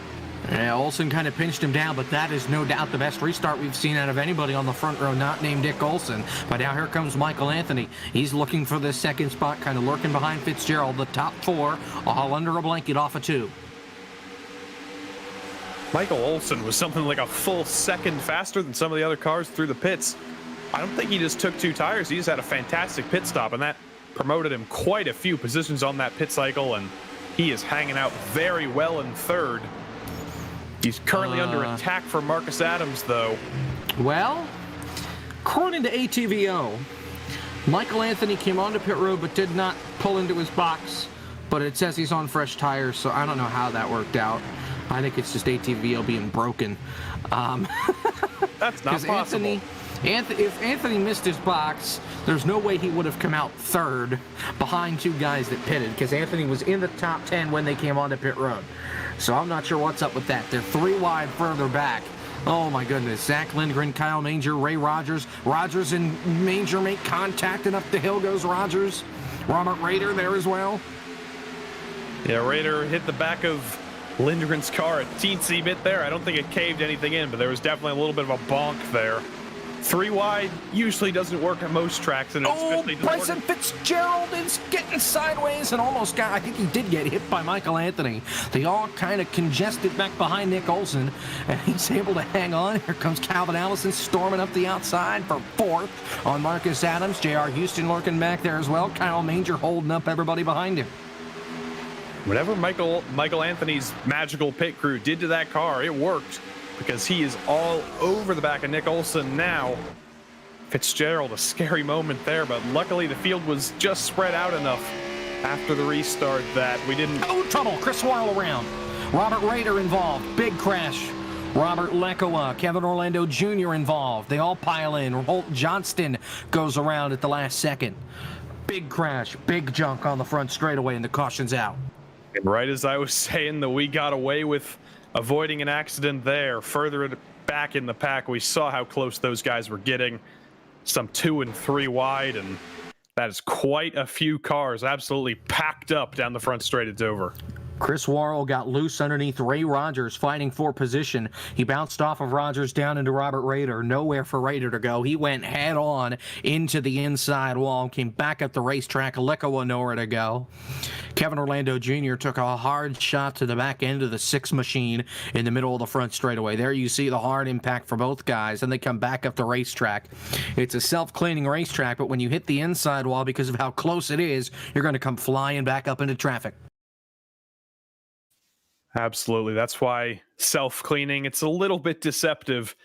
Yeah, Olsen kind of pinched him down, but that is no doubt the best restart we've seen out of anybody on the front row, not named Dick Olsen. But now here comes Michael Anthony. He's looking for this second spot, kind of lurking behind Fitzgerald. The top 4, all under a blanket off of 2. Michael Olsen was something like a full second faster than some of the other cars through the pits. I don't think he just took 2 tires. He just had a fantastic pit stop, and that promoted him quite a few positions on that pit cycle, and he is hanging out very well in 3rd. He's currently under attack from Marcus Adams, though. Well, according to ATVO, Michael Anthony came onto pit road but did not pull into his box, but it says he's on fresh tires, so I don't know how that worked out. I think it's just ATVO being broken. That's not possible. If Anthony missed his box, there's no way he would have come out 3rd behind 2 guys that pitted, because Anthony was in the top 10 when they came onto pit road. So I'm not sure what's up with that. They're 3 wide further back. Oh my goodness. Zach Lindgren, Kyle Manger, Ray Rogers. Rogers and Manger make contact, and up the hill goes Rogers. Robert Rader there as well. Yeah, Rader hit the back of Lindgren's car a teensy bit there. I don't think it caved anything in, but there was definitely a little bit of a bonk there. 3 wide usually doesn't work at most tracks, and especially Bryson Fitzgerald is getting sideways and almost got, I think he did get hit by Michael Anthony. They all kind of congested back behind Nick Olsen, and he's able to hang on. Here comes Calvin Allison storming up the outside for 4th on Marcus Adams. J.R. Houston lurking back there as well. Kyle Manger holding up everybody behind him. Whatever Michael Anthony's magical pit crew did to that car, it worked, because he is all over the back of Nick Olsen now. Fitzgerald, a scary moment there, but luckily the field was just spread out enough after the restart that we didn't... Oh, trouble. Chris Worrell around. Robert Rader involved. Big crash. Robert Lekoa, Kevin Orlando Jr. involved. They all pile in. Holt Johnston goes around at the last second. Big crash. Big junk on the front straightaway, and the caution's out. And right as I was saying that we got away with avoiding an accident there, further back in the pack, we saw how close those guys were getting. Some 2 and 3 wide, and that is quite a few cars absolutely packed up down the front straight at Dover. Chris Worrell got loose underneath Ray Rogers fighting for position. He bounced off of Rogers down into Robert Rader. Nowhere for Rader to go. He went head on into the inside wall, came back up the racetrack. Alekawa nowhere to go. Kevin Orlando Jr. took a hard shot to the back end of the 6 machine in the middle of the front straightaway. There you see the hard impact for both guys, and they come back up the racetrack. It's a self-cleaning racetrack, but when you hit the inside wall, because of how close it is, you're going to come flying back up into traffic. Absolutely. That's why self-cleaning, it's a little bit deceptive,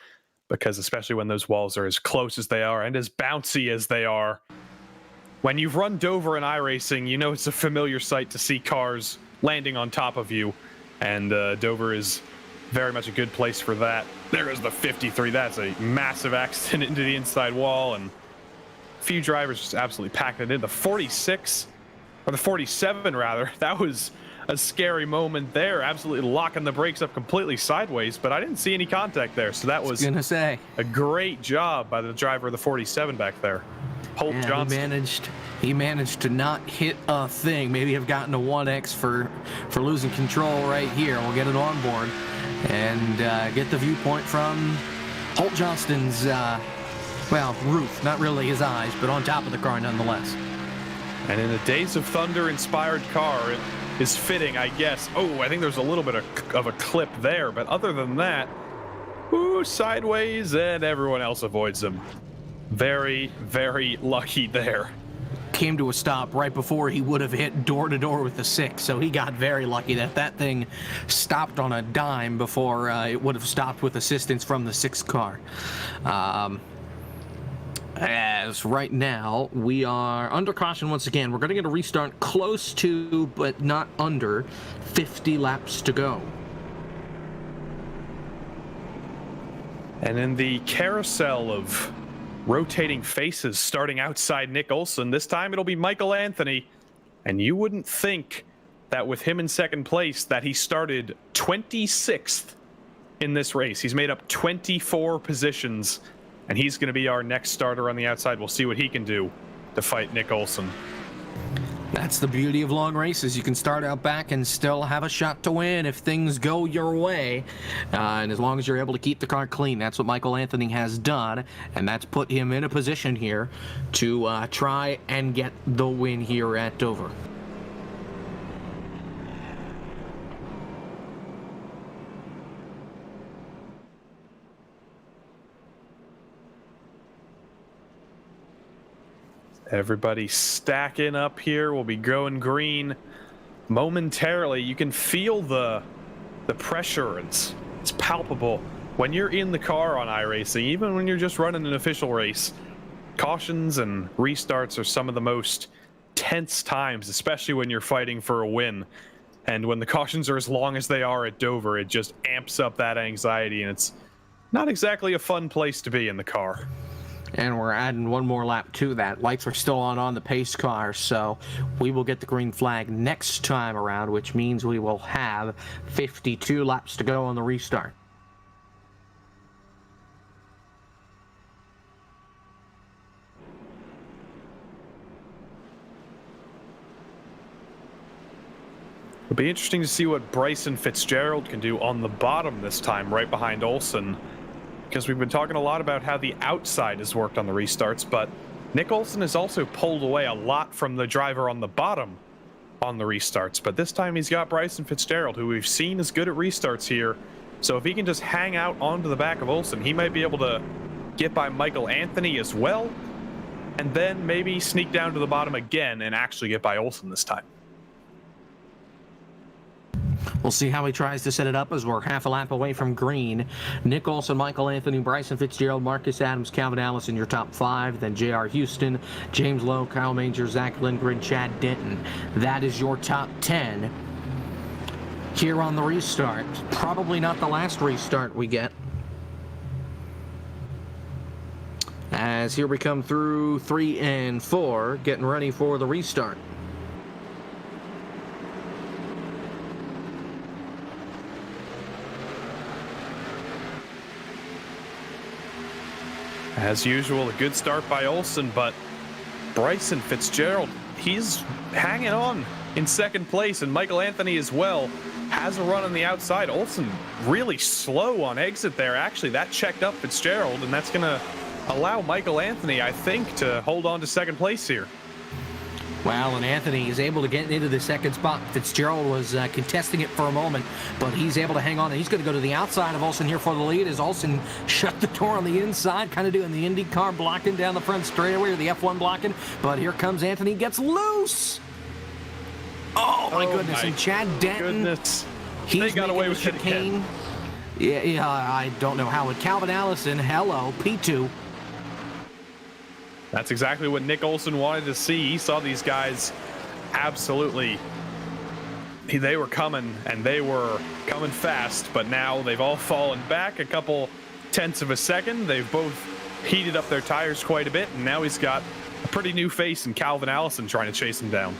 because especially when those walls are as close as they are and as bouncy as they are. When you've run Dover in iRacing, you know it's a familiar sight to see cars landing on top of you, and Dover is very much a good place for that. There is the 53. That's a massive accident into the inside wall, and a few drivers just absolutely packed it in. The 46, or the 47 rather, that was a scary moment there, absolutely locking the brakes up completely sideways, but I didn't see any contact there, so that was a great job by the driver of the 47 back there. Holt Johnson. He managed to not hit a thing. Maybe have gotten a 1X for losing control right here. We'll get it on board and get the viewpoint from Holt Johnston's, well, roof, not really his eyes, but on top of the car nonetheless. And in a Days of Thunder inspired car, it is fitting, I guess. Oh, I think there's a little bit of a clip there, but other than that, ooh, sideways, and everyone else avoids them. Very, very lucky there. Came to a stop right before he would have hit door to door with the 6, so he got very lucky that thing stopped on a dime before it would have stopped with assistance from the 6 car. As right now we are under caution once again. We're going to get a restart close to, but not under, 50 laps to go. And in the carousel of rotating faces starting outside Nick Olson, this time it'll be Michael Anthony. And you wouldn't think that with him in second place that he started 26th in this race. He's made up 24 positions, and he's going to be our next starter on the outside. We'll see what he can do to fight Nick Olson. That's the beauty of long races. You can start out back and still have a shot to win if things go your way. And as long as you're able to keep the car clean, that's what Michael Anthony has done. And that's put him in a position here to try and get the win here at Dover. Everybody stacking up here. We'll be going green momentarily. You can feel the pressure. It's palpable when you're in the car on iRacing, even when you're just running an official race. Cautions and restarts are some of the most tense times, especially when you're fighting for a win. And when the cautions are as long as they are at Dover, it just amps up that anxiety, and it's not exactly a fun place to be in the car. And we're adding one more lap to that. Lights are still on the pace car, so we will get the green flag next time around, which means we will have 52 laps to go on the restart. It'll be interesting to see what Bryson Fitzgerald can do on the bottom this time, right behind Olson. Because we've been talking a lot about how the outside has worked on the restarts, but Nick Olson has also pulled away a lot from the driver on the bottom on the restarts. But this time he's got Bryson Fitzgerald, who we've seen is good at restarts here. So if he can just hang out onto the back of Olson, he might be able to get by Michael Anthony as well, and then maybe sneak down to the bottom again and actually get by Olson this time. We'll see how he tries to set it up as we're half a lap away from green. Nick Olson, Michael Anthony, Bryson Fitzgerald, Marcus Adams, Calvin Allison, your top 5. Then J.R. Houston, James Lowe, Kyle Manger, Zach Lindgren, Chad Denton. That is your top 10 here on the restart. Probably not the last restart we get, as here we come through 3 and 4, getting ready for the restart. As usual, a good start by Olson, but Bryson Fitzgerald, he's hanging on in second place, and Michael Anthony as well has a run on the outside. Olsen really slow on exit there. Actually, that checked up Fitzgerald, and that's going to allow Michael Anthony, I think, to hold on to second place here. Well, and Anthony is able to get into the second spot. Fitzgerald was contesting it for a moment, but he's able to hang on, and he's going to go to the outside of Olsen here for the lead as Olsen shut the door on the inside, kind of doing the IndyCar blocking down the front straightaway, or the F1 blocking, but here comes Anthony, gets loose. Oh, my goodness, and Chad Denton, They got away with it again. Yeah, I don't know how. And Calvin Allison, hello, P2. That's exactly what Nick Olsen wanted to see. He saw these guys absolutely. They were coming, and they were coming fast, but now they've all fallen back a couple tenths of a second. They've both heated up their tires quite a bit, and now he's got a pretty new face in Calvin Allison trying to chase him down.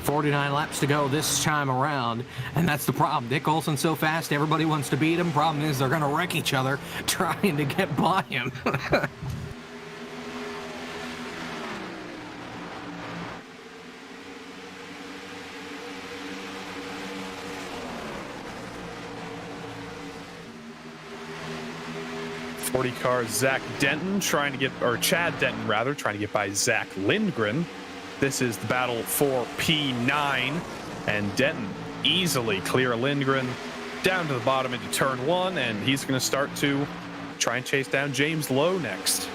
49 laps to go this time around, and that's the problem. Nick Olsen's so fast, everybody wants to beat him. Problem is they're going to wreck each other trying to get by him. 40 car Zach Denton trying to get, or Chad Denton rather, trying to get by Zach Lindgren. This is the battle for P9, and Denton easily clear Lindgren down to the bottom into turn one, and he's going to start to try and chase down James Lowe next.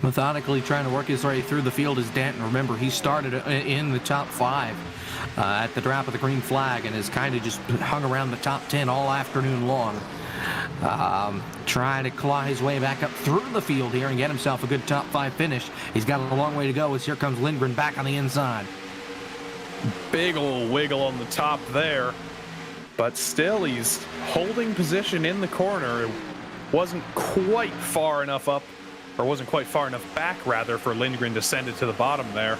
Methodically trying to work his way through the field is Denton. Remember, he started in the top 5 at the drop of the green flag and has kind of just hung around the top 10 all afternoon long. Trying to claw his way back up through the field here and get himself a good top 5 finish. He's got a long way to go as here comes Lindgren back on the inside. Big old wiggle on the top there, but still he's holding position in the corner. It wasn't quite far enough up, or wasn't quite far enough back rather, for Lindgren to send it to the bottom there.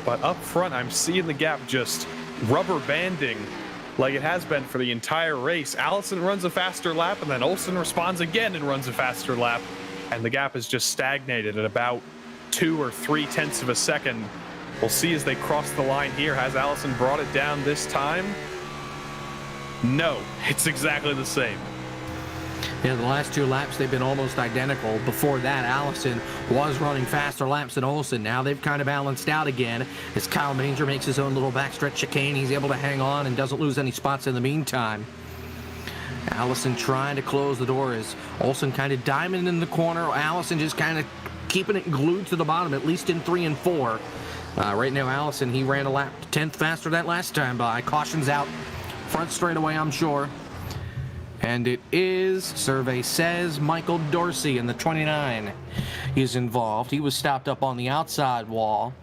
But up front, I'm seeing the gap just rubber banding like it has been for the entire race. Allison runs a faster lap, and then Olsen responds again and runs a faster lap, and the gap is just stagnated at about 2 or 3 tenths of a second. We'll see as they cross the line here. Has Allison brought it down this time? No, it's exactly the same. Yeah, the last 2 laps, they've been almost identical. Before that, Allison was running faster laps than Olsen. Now they've kind of balanced out again. As Kyle Manger makes his own little backstretch chicane, he's able to hang on and doesn't lose any spots in the meantime. Allison trying to close the door as Olsen kind of diamond in the corner. Allison just kind of keeping it glued to the bottom, at least in 3 and 4. Right now, Allison, he ran a lap 10th faster that last time by. Caution's out front straightaway, I'm sure. And it is, survey says, Michael Dorsey in the 29 is involved. He was stopped up on the outside wall,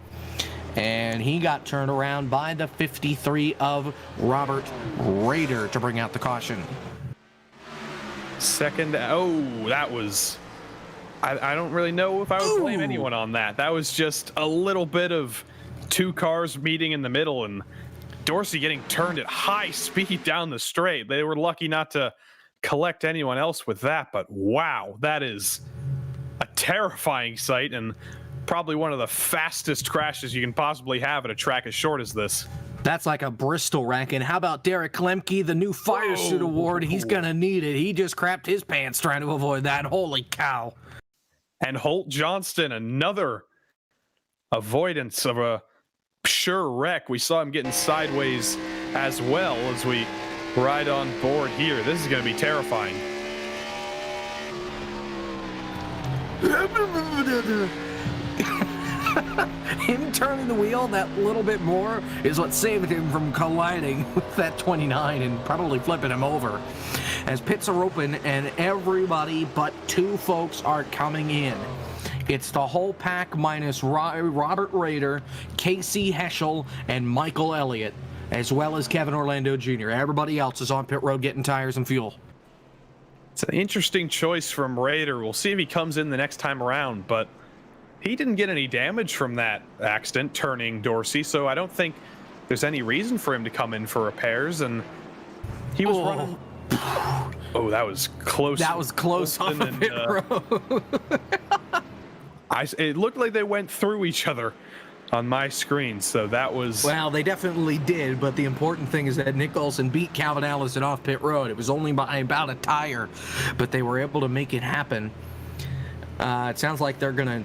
and he got turned around by the 53 of Robert Rader to bring out the caution. Second, oh, that was, I don't really know if I would blame anyone on that. That was just a little bit of 2 cars meeting in the middle, and Dorsey getting turned at high speed down the straight. They were lucky not to collect anyone else with that, but wow, that is a terrifying sight and probably one of the fastest crashes you can possibly have at a track as short as this. That's like a Bristol wreck. And how about Derek Lemke, the new fire suit award? He's gonna need it. He just crapped his pants trying to avoid that. Holy cow. And Holt Johnston, another avoidance of a sure wreck. We saw him getting sideways as well as we ride on board here. This is going to be terrifying. Him turning the wheel that little bit more is what saved him from colliding with that 29 and probably flipping him over. As pits are open and everybody but 2 folks are coming in. It's the whole pack minus Robert Rader, Casey Heschel, and Michael Elliott, as well as Kevin Orlando Jr. Everybody else is on pit road getting tires and fuel. It's an interesting choice from Rader. We'll see if he comes in the next time around, but he didn't get any damage from that accident turning Dorsey, so I don't think there's any reason for him to come in for repairs, and he was running. Oh, that was close. That was close off of pit road. It looked like they went through each other on my screen, so that was... Well, they definitely did, but the important thing is that Nick Olson beat Calvin Allison off pit road. It was only by about a tire, but they were able to make it happen. It sounds like they're going to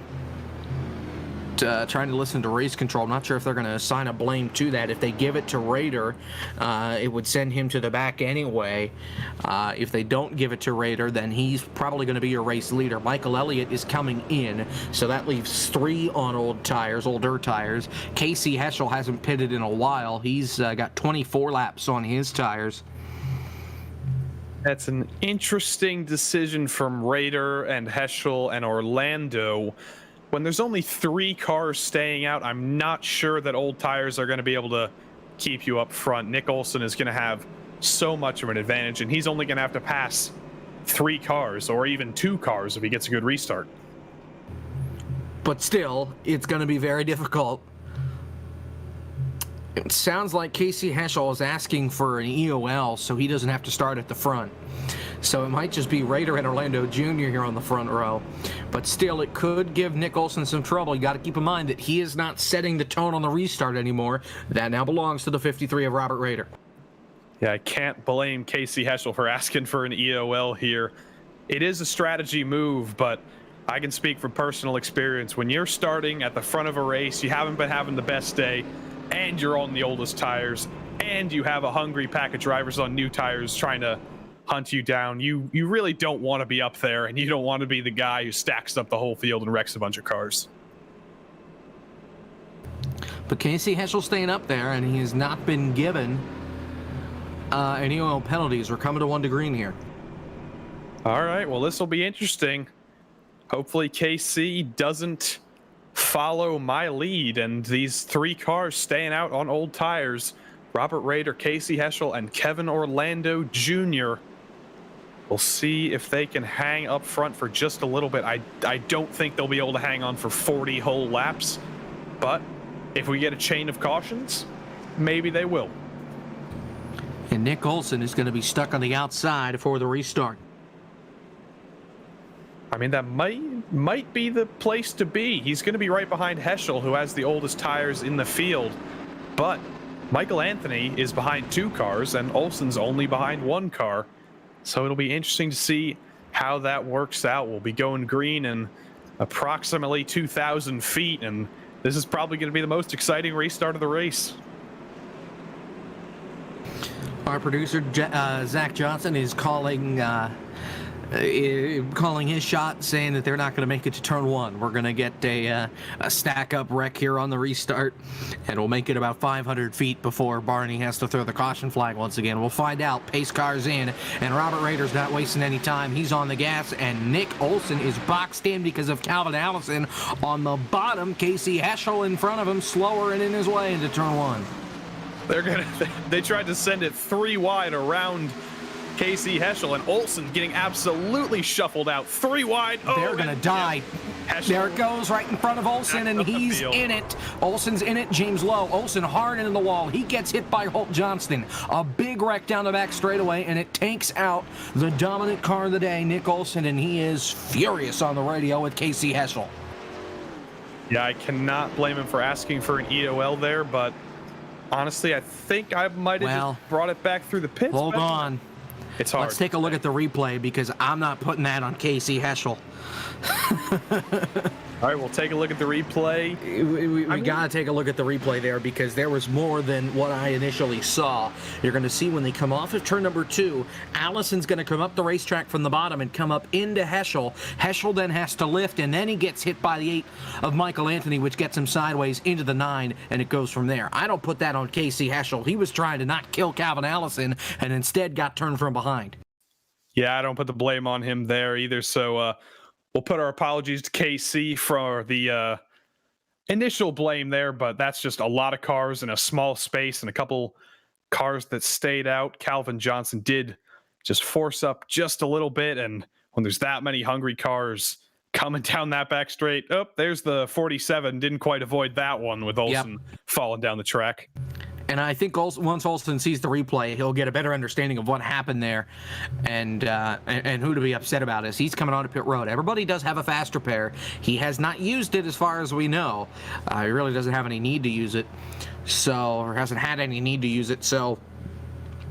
trying to listen to race control. I'm not sure if they're going to assign a blame to that. If they give it to Rader, it would send him to the back anyway. If they don't give it to Rader, then he's probably going to be your race leader. Michael Elliott is coming in, so that leaves 3 on older tires. Casey Heschel hasn't pitted in a while. He's got 24 laps on his tires. That's an interesting decision from Rader and Heschel and Orlando. When there's only 3 cars staying out, I'm not sure that old tires are going to be able to keep you up front. Nick Olson is going to have so much of an advantage, and he's only going to have to pass 3 cars or even 2 cars if he gets a good restart. But still, it's going to be very difficult. It sounds like Casey Heschel is asking for an EOL so he doesn't have to start at the front. So it might just be Rader and Orlando Jr. here on the front row. But still, it could give Nick Olson some trouble. You got to keep in mind that he is not setting the tone on the restart anymore. That now belongs to the 53 of Robert Rader. Yeah, I can't blame Casey Heschel for asking for an EOL here. It is a strategy move, but I can speak from personal experience. When you're starting at the front of a race, you haven't been having the best day, and you're on the oldest tires, and you have a hungry pack of drivers on new tires trying to hunt you down, you really don't want to be up there, and you don't want to be the guy who stacks up the whole field and wrecks a bunch of cars. But Casey Heschel staying up there, and he has not been given any oil penalties. We're coming to 1 to green here. All right, well, this will be interesting. Hopefully KC doesn't follow my lead, and these 3 cars staying out on old tires, Robert Rader, Casey Heschel, and Kevin Orlando Jr. We'll see if they can hang up front for just a little bit. I don't think they'll be able to hang on for 40 whole laps, but if we get a chain of cautions, maybe they will. And Nick Olson is going to be stuck on the outside for the restart. I mean, that might be the place to be. He's going to be right behind Heschel, who has the oldest tires in the field, but Michael Anthony is behind 2 cars, and Olson's only behind 1 car. So it'll be interesting to see how that works out. We'll be going green in approximately 2,000 feet, and this is probably going to be the most exciting restart of the race. Our producer, Zach Johnson, is calling his shot, saying that they're not going to make it to turn 1. We're going to get a stack-up wreck here on the restart, and we'll make it about 500 feet before Barney has to throw the caution flag once again. We'll find out. Pace car's in, and Robert Rader's not wasting any time. He's on the gas, and Nick Olson is boxed in because of Calvin Allison on the bottom. Casey Heschel in front of him, slower and in his way into turn 1. They tried to send it 3 wide around Casey Heschel, and Olson getting absolutely shuffled out 3 wide. Oh, they're gonna die. Heschel, there it goes, right in front of Olson, and he's in it. Olson's in it. James Lowe. Olson hard into the wall. He gets hit by Holt Johnston. A big wreck down the back straightaway, and it takes out the dominant car of the day, Nick Olson, and he is furious on the radio with Casey Heschel. Yeah, I cannot blame him for asking for an EOL there, but honestly, I think I might have just brought it back through the pits. Hold on. It's hard. Let's take a look at the replay, because I'm not putting that on Casey Heschel. All right, we'll take a look at the replay. We got to take a look at the replay there, because there was more than what I initially saw. You're going to see when they come off of turn number 2, Allison's going to come up the racetrack from the bottom and come up into Heschel. Heschel then has to lift, and then he gets hit by the 8 of Michael Anthony, which gets him sideways into the 9, and it goes from there. I don't put that on Casey Heschel. He was trying to not kill Calvin Allison and instead got turned from behind. Yeah, I don't put the blame on him there either, so we'll put our apologies to KC for the initial blame there, but that's just a lot of cars in a small space and a couple cars that stayed out. Calvin Johnson did just force up just a little bit, and when there's that many hungry cars coming down that back straight, there's the 47. Didn't quite avoid that one with Olson falling down the track. And I think also, once Olsen sees the replay, he'll get a better understanding of what happened there, and who to be upset about is he's coming onto pit road. Everybody does have a fast repair. He has not used it as far as we know. He really doesn't have any need to use it, or hasn't had any need to use it. So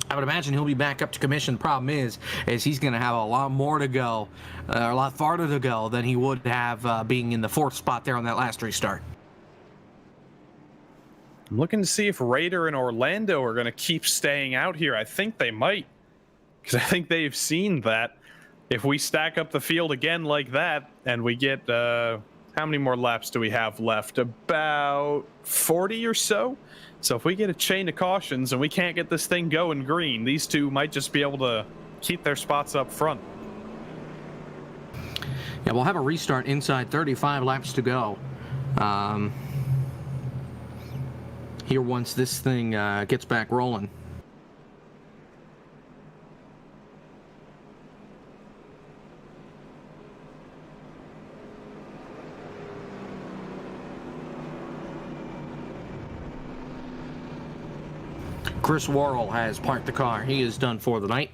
I would imagine he'll be back up to commission. The problem is he's going to have a lot more to go, a lot farther to go than he would have being in the 4th spot there on that last restart. I'm looking to see if Raider and Orlando are going to keep staying out here. I think they might, because I think they've seen that if we stack up the field again like that and we get, how many more laps do we have left? About 40 or so. So if we get a chain of cautions and we can't get this thing going green, these two might just be able to keep their spots up front. Yeah, we'll have a restart inside 35 laps to go. Here once this thing gets back rolling. Chris Worrell has parked the car. He is done for the night.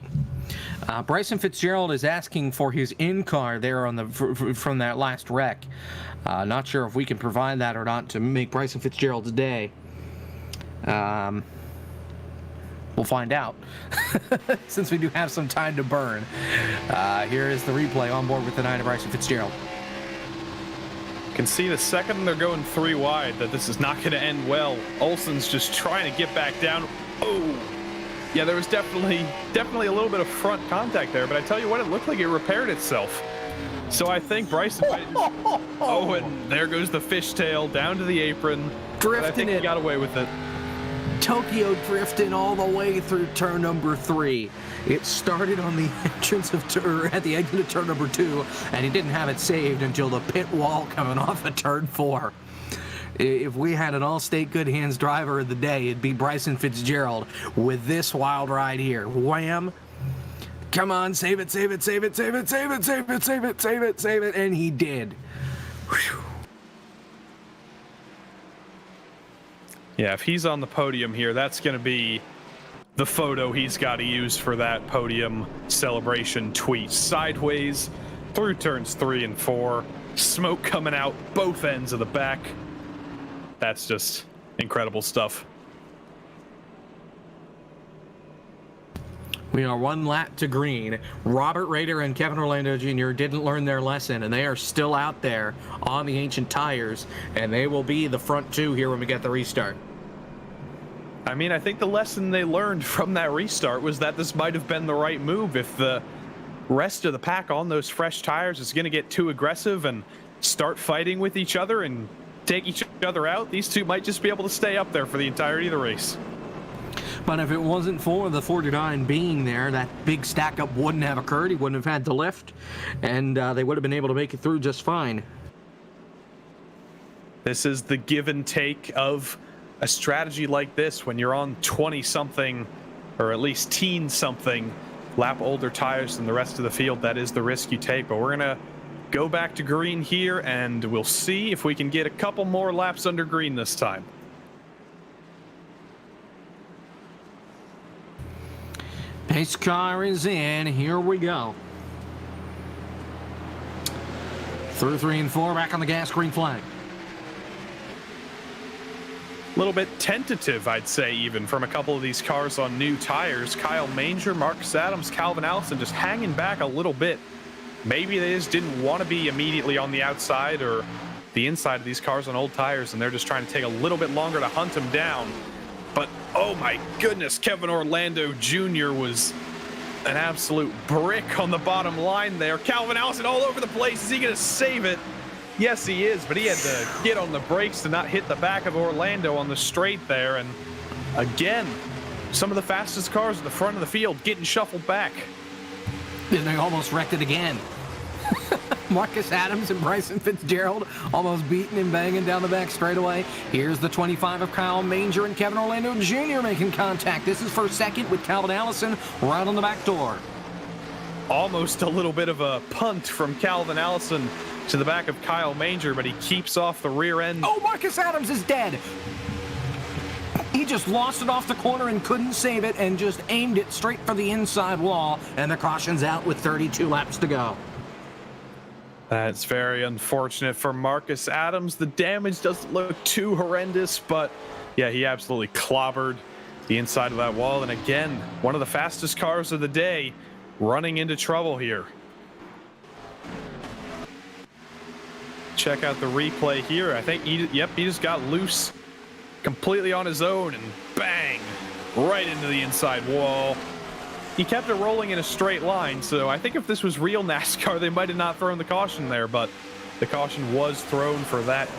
Bryson Fitzgerald is asking for his in-car there on the from that last wreck. Not sure if we can provide that or not to make Bryson Fitzgerald's day. We'll find out since we do have some time to burn. Here is the replay on board with the 9 of Bryson Fitzgerald. Can see the second they're going 3 wide that this is not going to end well. Olsen's just trying to get back down. Oh, yeah, there was definitely a little bit of front contact there, but I tell you what, it looked like it repaired itself. So I think Bryson might just, oh, and there goes the fishtail down to the apron. Drifting, I think he got away with it. Tokyo drifting all the way through turn number 3. It started on the entrance of at the exit of turn number 2, and he didn't have it saved until the pit wall coming off of turn 4. If we had an Allstate Good Hands driver of the day, it'd be Bryson Fitzgerald with this wild ride here. Wham! Come on, save it, save it, save it, save it, save it, save it, save it, save it, save it, and he did. Whew. Yeah, if he's on the podium here, that's going to be the photo he's got to use for that podium celebration tweet. Sideways through turns 3 and 4. Smoke coming out both ends of the back. That's just incredible stuff. We are 1 lap to green. Robert Rader and Kevin Orlando Jr. didn't learn their lesson, and they are still out there on the ancient tires, and they will be the front 2 here when we get the restart. I mean, I think the lesson they learned from that restart was that this might have been the right move. If the rest of the pack on those fresh tires is going to get too aggressive and start fighting with each other and take each other out, these two might just be able to stay up there for the entirety of the race. But if it wasn't for the 49 being there, that big stack up wouldn't have occurred. He wouldn't have had to lift, and they would have been able to make it through just fine. This is the give and take of a strategy like this when you're on 20-something, or at least teen-something, lap older tires than the rest of the field. That is the risk you take. But we're going to go back to green here, and we'll see if we can get a couple more laps under green this time. Pace car is in. Here we go. Through 3 and 4, back on the gas, green flag. A little bit tentative, I'd say, even from a couple of these cars on new tires. Kyle Manger, Marcus Adams, Calvin Allison just hanging back a little bit. Maybe they just didn't want to be immediately on the outside or the inside of these cars on old tires, and they're just trying to take a little bit longer to hunt them down. But, oh my goodness, Kevin Orlando Jr. was an absolute brick on the bottom line there. Calvin Allison all over the place. Is he going to save it? Yes, he is, but he had to get on the brakes to not hit the back of Orlando on the straight there. And again, some of the fastest cars at the front of the field getting shuffled back. And they almost wrecked it again. Marcus Adams and Bryson Fitzgerald almost beating and banging down the back straightaway. Here's the 25 of Kyle Manger and Kevin Orlando Jr. making contact. This is for second with Calvin Allison right on the back door. Almost a little bit of a punt from Calvin Allison to the back of Kyle Manger, but he keeps off the rear end. Oh, Marcus Adams is dead. He just lost it off the corner and couldn't save it and just aimed it straight for the inside wall, and the caution's out with 32 laps to go. That's very unfortunate for Marcus Adams. The damage doesn't look too horrendous, but yeah, he absolutely clobbered the inside of that wall. And again, one of the fastest cars of the day running into trouble here. Check out the replay here. I think he just got loose completely on his own and bang, right into the inside wall. He kept it rolling in a straight line, so I think if this was real NASCAR, they might have not thrown the caution there, but the caution was thrown for that.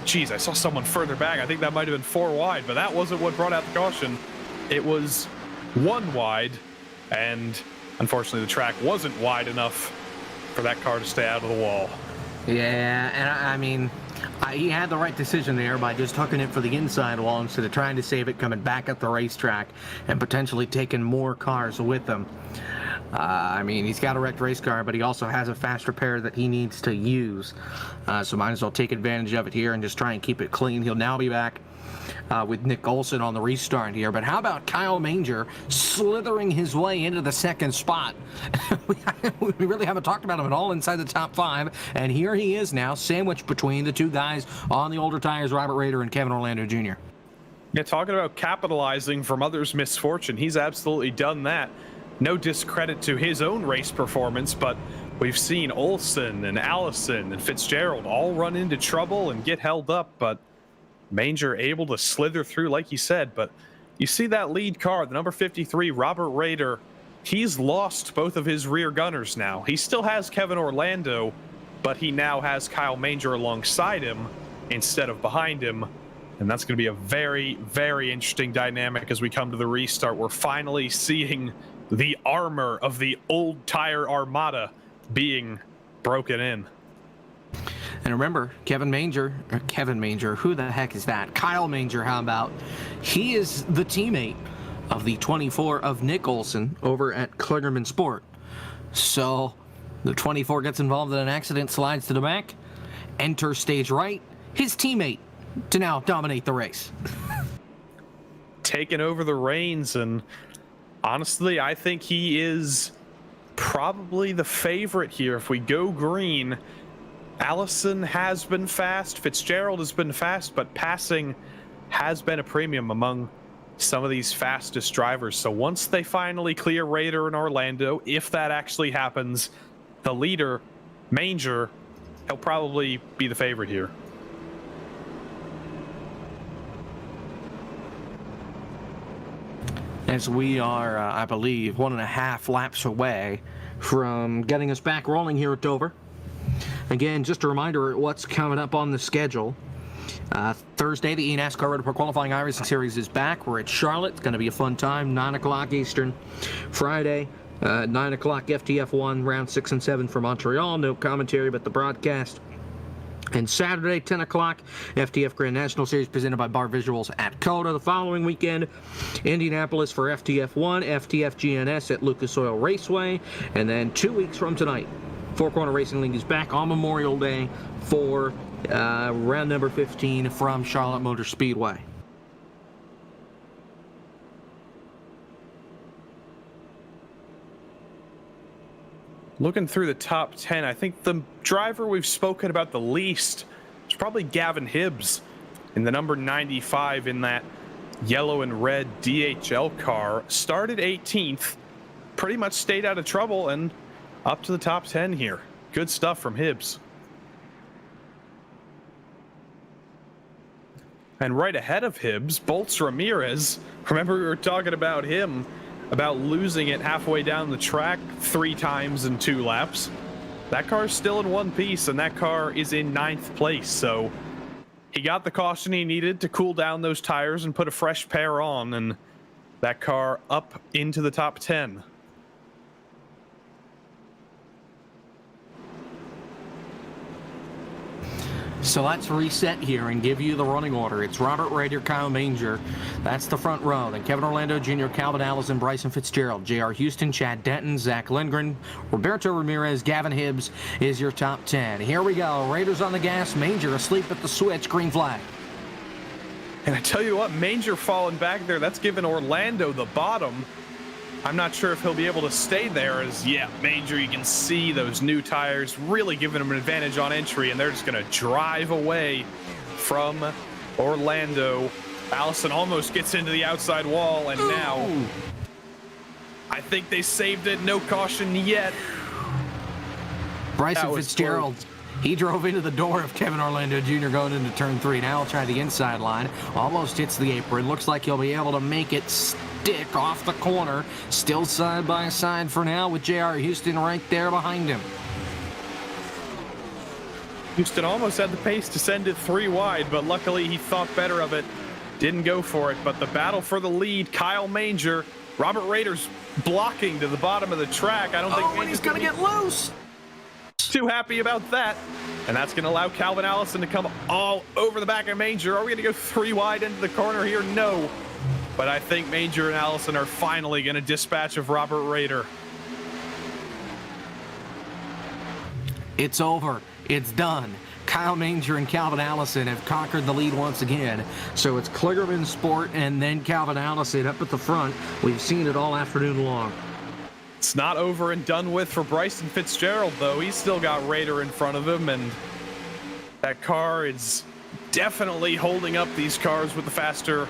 Geez, I saw someone further back. I think that might have been 4 wide, but that wasn't what brought out the caution. It was 1 wide, and unfortunately the track wasn't wide enough for that car to stay out of the wall. Yeah, and I mean, he had the right decision there by just hooking it for the inside wall instead of trying to save it coming back at the racetrack and potentially taking more cars with him. I mean, he's got a wrecked race car, but he also has a fast repair that he needs to use. So might as well take advantage of it here and just try and keep it clean. He'll now be back with Nick Olson on the restart here. But how about Kyle Manger slithering his way into the second spot? We really haven't talked about him at all inside the top 5. And here he is now, sandwiched between the 2 guys on the older tires, Robert Rader and Kevin Orlando Jr. Yeah, talking about capitalizing from others' misfortune, he's absolutely done that. No discredit to his own race performance, but we've seen Olson and Allison and Fitzgerald all run into trouble and get held up, but Manger able to slither through, like you said. But you see that lead car, the number 53, Robert Rader, he's lost both of his rear gunners now. He still has Kevin Orlando, but he now has Kyle Manger alongside him instead of behind him. And that's going to be a very, very interesting dynamic as we come to the restart. We're finally seeing the armor of the old tire armada being broken in. And remember, Kevin Manger, who the heck is that? Kyle Manger, how about? He is the teammate of the 24 of Nick Olson over at Kligerman Sport. So the 24 gets involved in an accident, slides to the back, enters stage right, his teammate to now dominate the race. Taking over the reins, and honestly, I think he is probably the favorite here. If we go green, Allison has been fast, Fitzgerald has been fast, but passing has been a premium among some of these fastest drivers. So once they finally clear Rader and Orlando, if that actually happens, the leader, Manger, he'll probably be the favorite here. As we are, I believe, 1.5 laps away from getting us back rolling here at Dover. Again, just a reminder of what's coming up on the schedule. Thursday, the eNASCAR Road Pro Qualifying iRacing Series is back. We're at Charlotte. It's going to be a fun time, 9 o'clock Eastern. Friday, 9 o'clock FTF1, round 6 and 7 for Montreal. No commentary, but the broadcast. And Saturday, 10 o'clock, FTF Grand National Series presented by Bar Visuals at COTA. The following weekend, Indianapolis for FTF1, FTF GNS at Lucas Oil Raceway. And then 2 weeks from tonight, Four Corner Racing League is back on Memorial Day for round number 15 from Charlotte Motor Speedway. Looking through the top 10, I think the driver we've spoken about the least is probably Gavin Hibbs in the number 95 in that yellow and red DHL car. Started 18th, pretty much stayed out of trouble and up to the top 10 here. Good stuff from Hibbs. And right ahead of Hibbs, Bolts Ramirez. Remember, we were talking about him, about losing it halfway down the track 3 times in 2 laps. That car's still in one piece, and that car is in 9th place. So he got the caution he needed to cool down those tires and put a fresh pair on, and that car up into the top 10. So let's reset here and give you the running order. It's Robert Rader, Kyle Manger. That's the front row. Then Kevin Orlando Jr., Calvin Allison, Bryson Fitzgerald, J.R. Houston, Chad Denton, Zach Lindgren, Roberto Ramirez, Gavin Hibbs is your top 10. Here we go. Raiders on the gas, Manger asleep at the switch, green flag. And I tell you what, Manger falling back there, that's giving Orlando the bottom. I'm not sure if he'll be able to stay there as, yeah, Manger, you can see those new tires really giving him an advantage on entry, and they're just going to drive away from Orlando. Allison almost gets into the outside wall, and now I think they saved it. No caution yet. Bryson Fitzgerald, he drove into the door of Kevin Orlando Jr. going into turn 3. Now he'll try the inside line. Almost hits the apron. Looks like he'll be able to make it stick off the corner. Still side by side for now with J.R. Houston right there behind him. Houston almost had the pace to send it 3 wide, but luckily he thought better of it. Didn't go for it, but the battle for the lead, Kyle Manger. Robert Rader's blocking to the bottom of the track. I don't think and he's going to get loose. Too happy about that. And that's going to allow Calvin Allison to come all over the back of Manger. Are we going to go 3 wide into the corner here? No. But I think Manger and Allison are finally going to dispatch of Robert Rader. It's over. It's done. Kyle Manger and Calvin Allison have conquered the lead once again. So it's Kligerman Sport and then Calvin Allison up at the front. We've seen it all afternoon long. It's not over and done with for Bryson Fitzgerald, though. He's still got Rader in front of him, and that car is definitely holding up these cars with the faster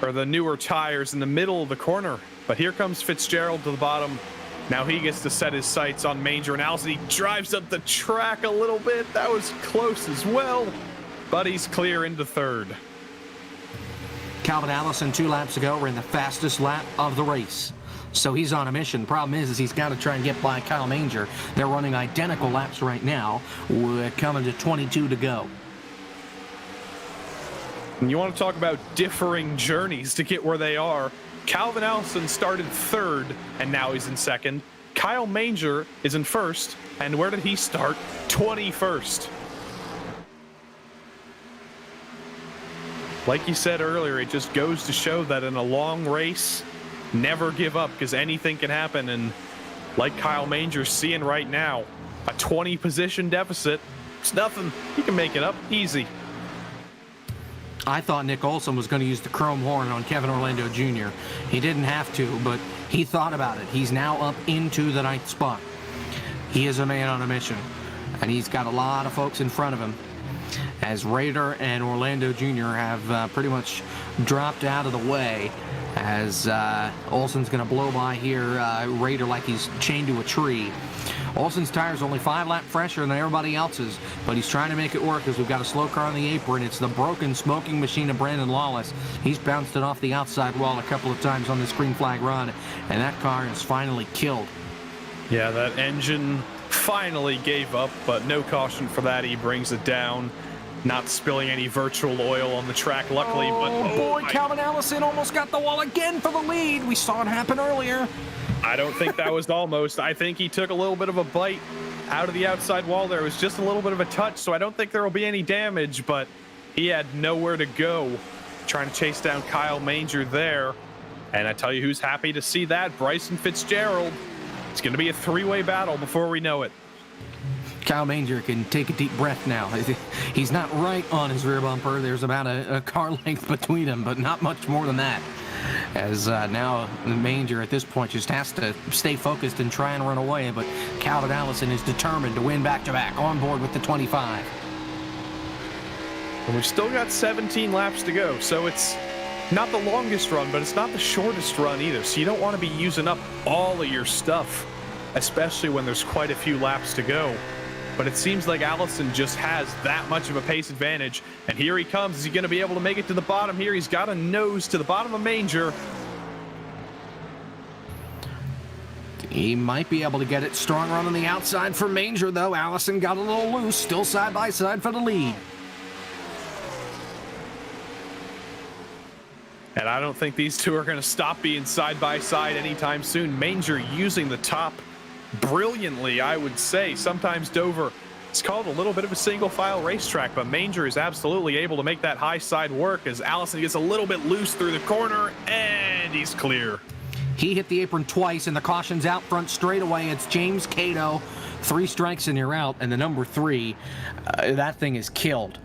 or the newer tires in the middle of the corner. But here comes Fitzgerald to the bottom. Now he gets to set his sights on Manger and Allison. He drives up the track a little bit. That was close as well, but he's clear into third. Calvin Allison 2 laps ago ran the fastest lap of the race. So he's on a mission. Problem is he's got to try and get by Kyle Manger. They're running identical laps right now. We're coming to 22 to go. And you want to talk about differing journeys to get where they are. Calvin Allison started 3rd, and now he's in 2nd. Kyle Manger is in 1st, and where did he start? 21st. Like you said earlier, it just goes to show that in a long race, never give up, because anything can happen. And like Kyle Manger's seeing right now, a 20 position deficit, it's nothing. He can make it up easy. I thought Nick Olson was going to use the chrome horn on Kevin Orlando Jr. He didn't have to, but he thought about it. He's now up into the 9th spot. He is a man on a mission, and he's got a lot of folks in front of him, as Rader and Orlando Jr. have pretty much dropped out of the way, as Olson's going to blow by here Rader like he's chained to a tree. Olson's tire's only 5 laps fresher than everybody else's, but he's trying to make it work as we've got a slow car on the apron. It's the broken smoking machine of Brandon Lawless. He's bounced it off the outside wall a couple of times on this green flag run, and that car is finally killed. Yeah, that engine finally gave up, but no caution for that. He brings it down, not spilling any virtual oil on the track, luckily. Calvin Allison almost got the wall again for the lead. We saw it happen earlier. I don't think that was almost. I think he took a little bit of a bite out of the outside wall there. It was just a little bit of a touch, so I don't think there will be any damage, but he had nowhere to go trying to chase down Kyle Manger there. And I tell you who's happy to see that, Bryson Fitzgerald. It's going to be a 3-way battle before we know it. Kyle Manger can take a deep breath now. He's not right on his rear bumper. There's about a car length between them, but not much more than that. As now Manger at this point just has to stay focused and try and run away, but Calvin Allison is determined to win back-to-back on board with the 25. And we've still got 17 laps to go, so it's not the longest run, but it's not the shortest run either, so you don't want to be using up all of your stuff, especially when there's quite a few laps to go. But it seems like Allison just has that much of a pace advantage. And here he comes. Is he going to be able to make it to the bottom here? He's got a nose to the bottom of Manger. He might be able to get it. Strong run on the outside for Manger, though. Allison got a little loose. Still side by side for the lead. And I don't think these two are going to stop being side by side anytime soon. Manger using the top brilliantly, I would say. Sometimes Dover, it's called a little bit of a single file racetrack, but Manger is absolutely able to make that high side work as Allison gets a little bit loose through the corner, and he's clear. He hit the apron twice, and the caution's out front straight away. It's James Cato. 3 strikes and you're out, and the number 3, that thing is killed.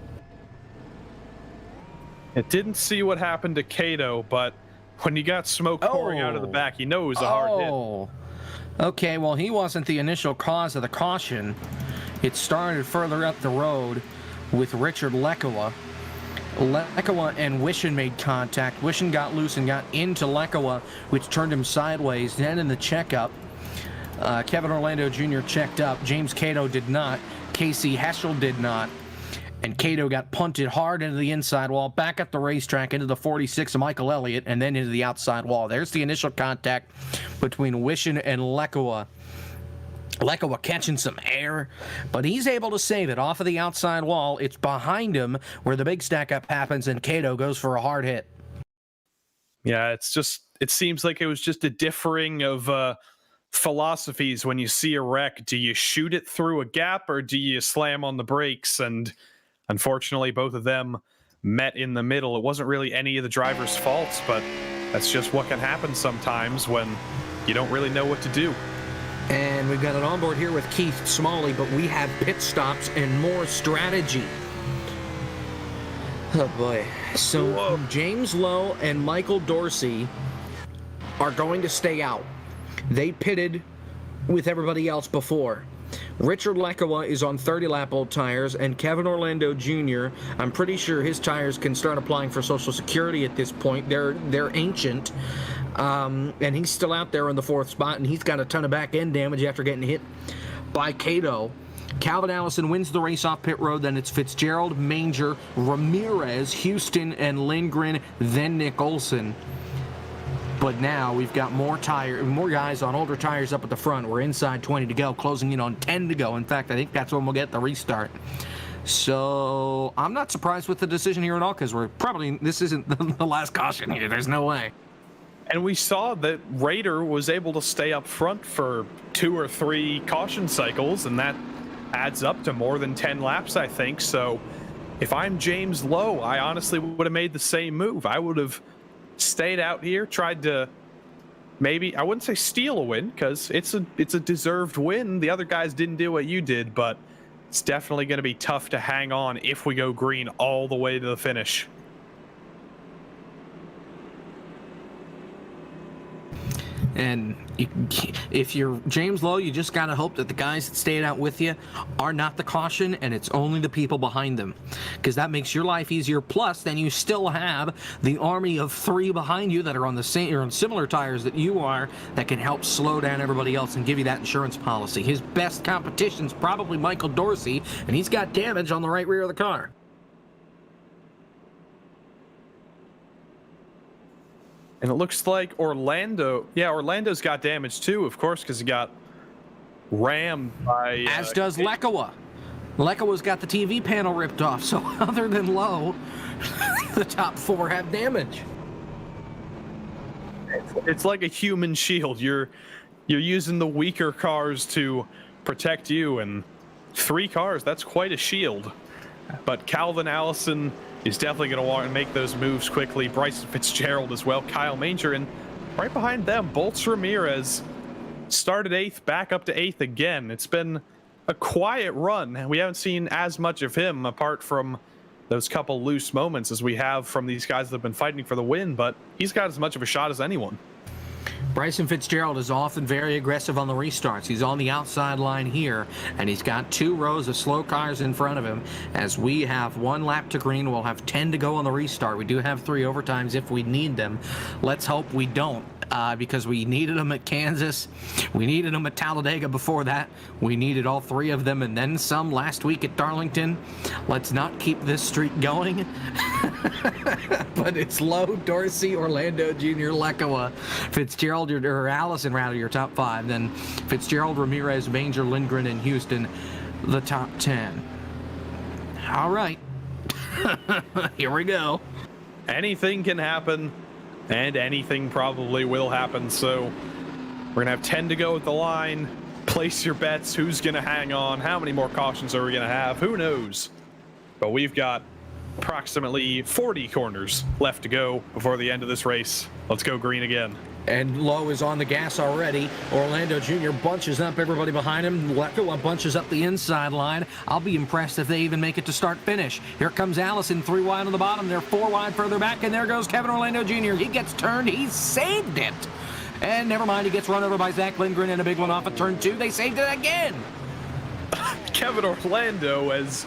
It didn't see what happened to Kato, but when you got smoke pouring out of the back, you know it was a hard hit. Okay, well, he wasn't the initial cause of the caution. It started further up the road with Richard Lekawa. Lekawa and Wishin made contact. Wishin got loose and got into Lekawa, which turned him sideways. Then in the checkup, Kevin Orlando Jr. checked up. James Kato did not. Casey Heschel did not. And Kato got punted hard into the inside wall, back up the racetrack into the 46 of Michael Elliott, and then into the outside wall. There's the initial contact between Wishin and Lekawa. Lekawa catching some air, but he's able to save it off of the outside wall. It's behind him where the big stack up happens, and Kato goes for a hard hit. Yeah, it seems like it was just a differing of philosophies when you see a wreck. Do you shoot it through a gap or do you slam on the brakes? And unfortunately, both of them met in the middle. It wasn't really any of the driver's faults, but that's just what can happen sometimes when you don't really know what to do. And we've got an onboard here with Keith Smalley, but we have pit stops and more strategy. Oh boy. So James Lowe and Michael Dorsey are going to stay out. They pitted with everybody else before. Richard Lekawa is on 30-lap old tires, and Kevin Orlando Jr., I'm pretty sure his tires can start applying for Social Security at this point. They're ancient, and he's still out there in the 4th spot, and he's got a ton of back-end damage after getting hit by Kato. Calvin Allison wins the race off pit road. Then it's Fitzgerald, Manger, Ramirez, Houston, and Lindgren, then Nick Olson. But now we've got more guys on older tires up at the front. We're inside 20 to go, closing in on 10 to go. In fact, I think that's when we'll get the restart. So I'm not surprised with the decision here at all, because this isn't the last caution here. There's no way. And we saw that Raider was able to stay up front for 2 or 3 caution cycles, and that adds up to more than 10 laps, I think. So if I'm James Lowe, I honestly would have made the same move. I would have stayed out here, tried to maybe, I wouldn't say steal a win, because it's a deserved win. The other guys didn't do what you did, but it's definitely going to be tough to hang on if we go green all the way to the finish. And if you're James Lowe, you just got to hope that the guys that stayed out with you are not the caution, and it's only the people behind them, because that makes your life easier. Plus, then you still have the army of 3 behind you that are on the same or on similar tires that you are, that can help slow down everybody else and give you that insurance policy. His best competition's probably Michael Dorsey, and he's got damage on the right rear of the car. And it looks like Orlando's got damage too, of course, because he got rammed by... As does Lekawa. Lekawa's got the TV panel ripped off, so other than Lowe, the top 4 have damage. It's like a human shield. You're using the weaker cars to protect you, and 3 cars, that's quite a shield. But Calvin Allison is definitely going to want to make those moves quickly. Bryson Fitzgerald as well. Kyle Manger, and right behind them, Bolts Ramirez started 8th, back up to 8th again. It's been a quiet run. We haven't seen as much of him apart from those couple loose moments as we have from these guys that have been fighting for the win, but he's got as much of a shot as anyone. Bryson Fitzgerald is often very aggressive on the restarts. He's on the outside line here, and he's got 2 rows of slow cars in front of him. As we have 1 lap to green, we'll have 10 to go on the restart. We do have 3 overtimes if we need them. Let's hope we don't, because we needed them at Kansas. We needed them at Talladega before that. We needed all 3 of them and then some last week at Darlington. Let's not keep this streak going. But it's Lowe, Dorsey, Orlando Jr., Lekawa, Fitzgerald, or Allison, rather, your top 5. Then Fitzgerald, Ramirez, Manger, Lindgren, and Houston, the top 10. All right. Here we go. Anything can happen, and anything probably will happen. So we're going to have 10 to go at the line. Place your bets. Who's going to hang on? How many more cautions are we going to have? Who knows? But we've got approximately 40 corners left to go before the end of this race. Let's go green again. And Lowe is on the gas already. Orlando Jr. bunches up everybody behind him. Lecco bunches up the inside line. I'll be impressed if they even make it to start-finish. Here comes Allison, 3 wide on the bottom. They're 4 wide further back, and there goes Kevin Orlando Jr. He gets turned. He saved it. And never mind, he gets run over by Zach Lindgren and a big one off of turn 2. They saved it again. Kevin Orlando is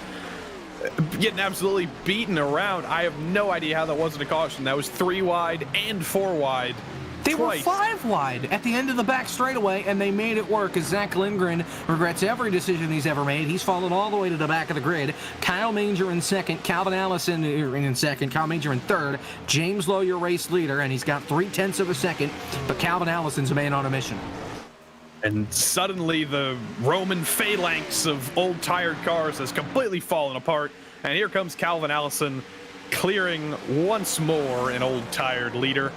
getting absolutely beaten around. I have no idea how that wasn't a caution. That was 3 wide and 4 wide. They twice. were 5 wide at the end of the back straightaway, and they made it work as Zach Lindgren regrets every decision he's ever made. He's fallen all the way to the back of the grid. Kyle Manger in second, Calvin Allison in second, Kyle Manger in third, James Lowe, your race leader, and he's got 0.3 of a second, but Calvin Allison's a man on a mission. And suddenly the Roman phalanx of old tired cars has completely fallen apart. And here comes Calvin Allison clearing once more an old tired leader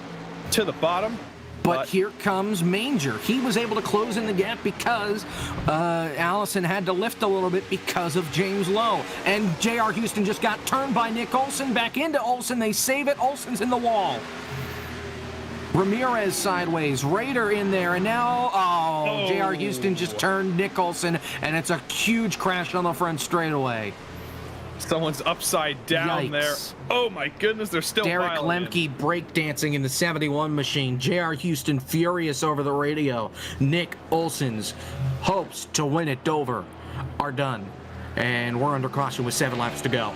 to the bottom. But here comes Manger. He was able to close in the gap because Allison had to lift a little bit because of James Lowe. And J.R. Houston just got turned by Nick Olson. Back into Olson. They save it. Olson's in the wall. Ramirez sideways, Raider in there, and now, J.R. Houston just turned Nick Olson, and it's a huge crash on the front straightaway. Someone's upside down Yikes. there. Oh my goodness, they're still Derek piling Lemke breakdancing in the 71 machine. J.R. Houston furious over the radio. Nick Olson's hopes to win at Dover are done, and we're under caution with 7 laps to go.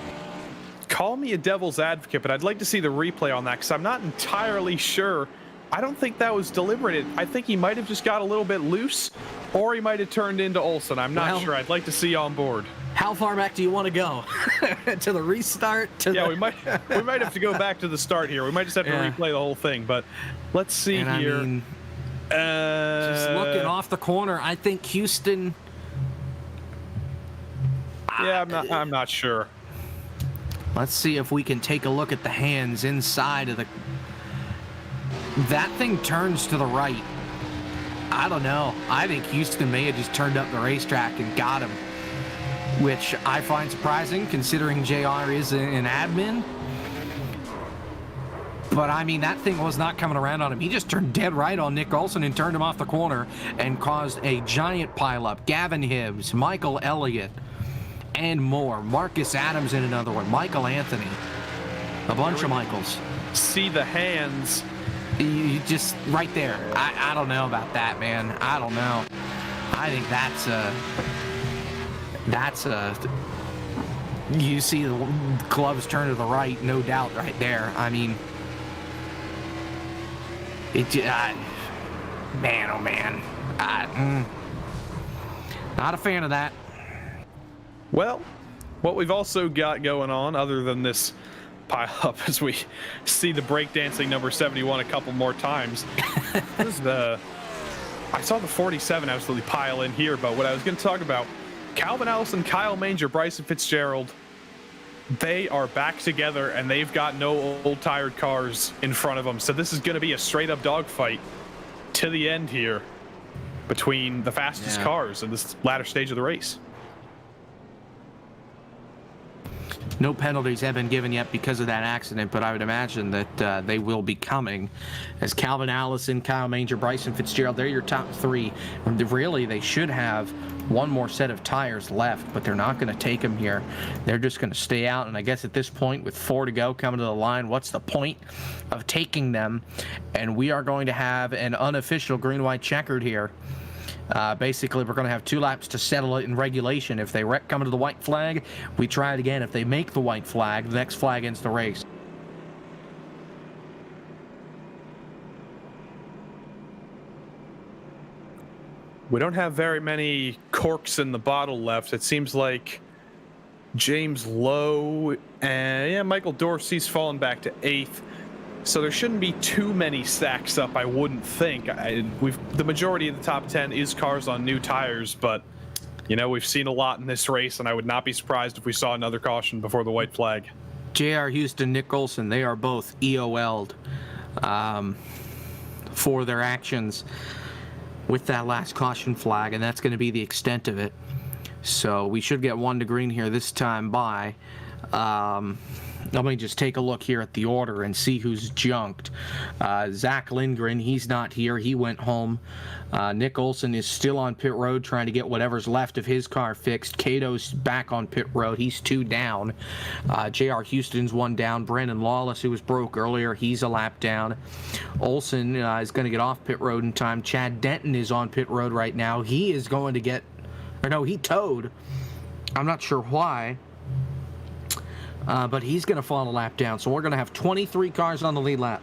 Call me a devil's advocate, but I'd like to see the replay on that because I'm not entirely sure. I don't think that was deliberate. I think he might have just got a little bit loose, or he might have turned into Olson. I'm not sure. I'd like to see on board. How far back do you want to go? To the restart? We might have to go back to the start here. We might just have to replay the whole thing. But let's see and here. I mean, just looking off the corner, I think Houston. Yeah, I'm not sure. Let's see if we can take a look at the hands inside of the. That thing turns to the right. I don't know. I think Houston may have just turned up the racetrack and got him, which I find surprising considering JR is an admin. But I mean, that thing was not coming around on him. He just turned dead right on Nick Olson and turned him off the corner and caused a giant pileup. Gavin Hibbs, Michael Elliott, and more. Marcus Adams in another one. Michael Anthony. A bunch of Michaels. See the hands. You just right there. I don't know about that, man. I don't know. I think that's a you see the gloves turn to the right, no doubt, right there. I mean, man, oh man, not a fan of that. Well, what we've also got going on, other than this pile up, as we see the breakdancing number 71 a couple more times. I saw the 47 absolutely pile in here, but what I was going to talk about, Calvin Allison, Kyle Manger, Bryson Fitzgerald, they are back together and they've got no old tired cars in front of them. So this is going to be a straight up dogfight to the end here between the fastest cars in this latter stage of the race. No penalties have been given yet because of that accident, but I would imagine that they will be coming. As Calvin Allison, Kyle Manger, Bryson Fitzgerald, they're your top 3. Really, they should have one more set of tires left, but they're not going to take them here. They're just going to stay out, and I guess at this point, with 4 to go coming to the line, what's the point of taking them? And we are going to have an unofficial green-white checkered here. Basically, we're going to have 2 laps to settle it in regulation. If they come to the white flag, we try it again. If they make the white flag, the next flag ends the race. We don't have very many corks in the bottle left. It seems like James Lowe and Michael Dorsey's fallen back to 8th. So there shouldn't be too many stacks up, I wouldn't think. The majority of the top 10 is cars on new tires, but you know, we've seen a lot in this race, and I would not be surprised if we saw another caution before the white flag. J.R. Houston, Nick Olson, they are both EOL'd for their actions with that last caution flag, and that's going to be the extent of it. So we should get 1 to green here this time by. Let me just take a look here at the order and see who's junked. Zach Lindgren, he's not here. He went home. Nick Olson is still on pit road trying to get whatever's left of his car fixed. Cato's back on pit road. He's 2 down. J.R. Houston's 1 down. Brandon Lawless, who was broke earlier, he's a lap down. Olson is going to get off pit road in time. Chad Denton is on pit road right now. He is going to get... Or no, he towed. I'm not sure why. But he's going to fall a lap down. So we're going to have 23 cars on the lead lap.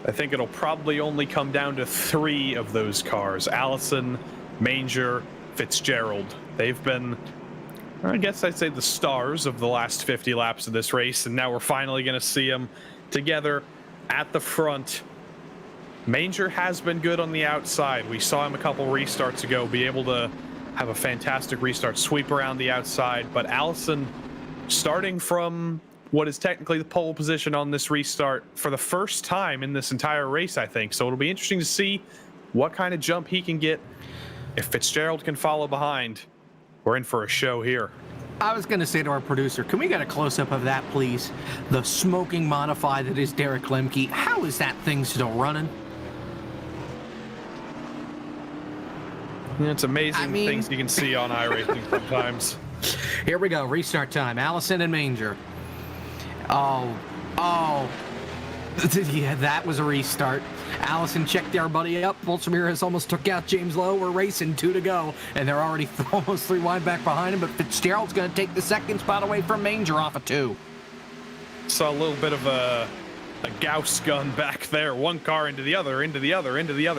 I think it'll probably only come down to 3 of those cars. Allison, Manger, Fitzgerald. They've been, I guess I'd say, the stars of the last 50 laps of this race. And now we're finally going to see them together at the front. Manger has been good on the outside. We saw him a couple restarts ago be able to have a fantastic restart, sweep around the outside. But Allison, starting from what is technically the pole position on this restart for the first time in this entire race, I think. So it'll be interesting to see what kind of jump he can get. If Fitzgerald can follow behind, we're in for a show here. I was going to say to our producer, can we get a close-up of that, please? The smoking modify that is Derek Lemke. How is that thing still running? It's amazing things you can see on iRacing sometimes. Here we go, restart time. Allison and Manger. Oh. Yeah, that was a restart. Allison checked our buddy up. Volts Ramirez almost took out James Lowe. We're racing, 2 to go, and they're already almost 3 wide back behind him, but Fitzgerald's going to take the second spot away from Manger off of 2. Saw a little bit of a Gauss gun back there. One car into the other,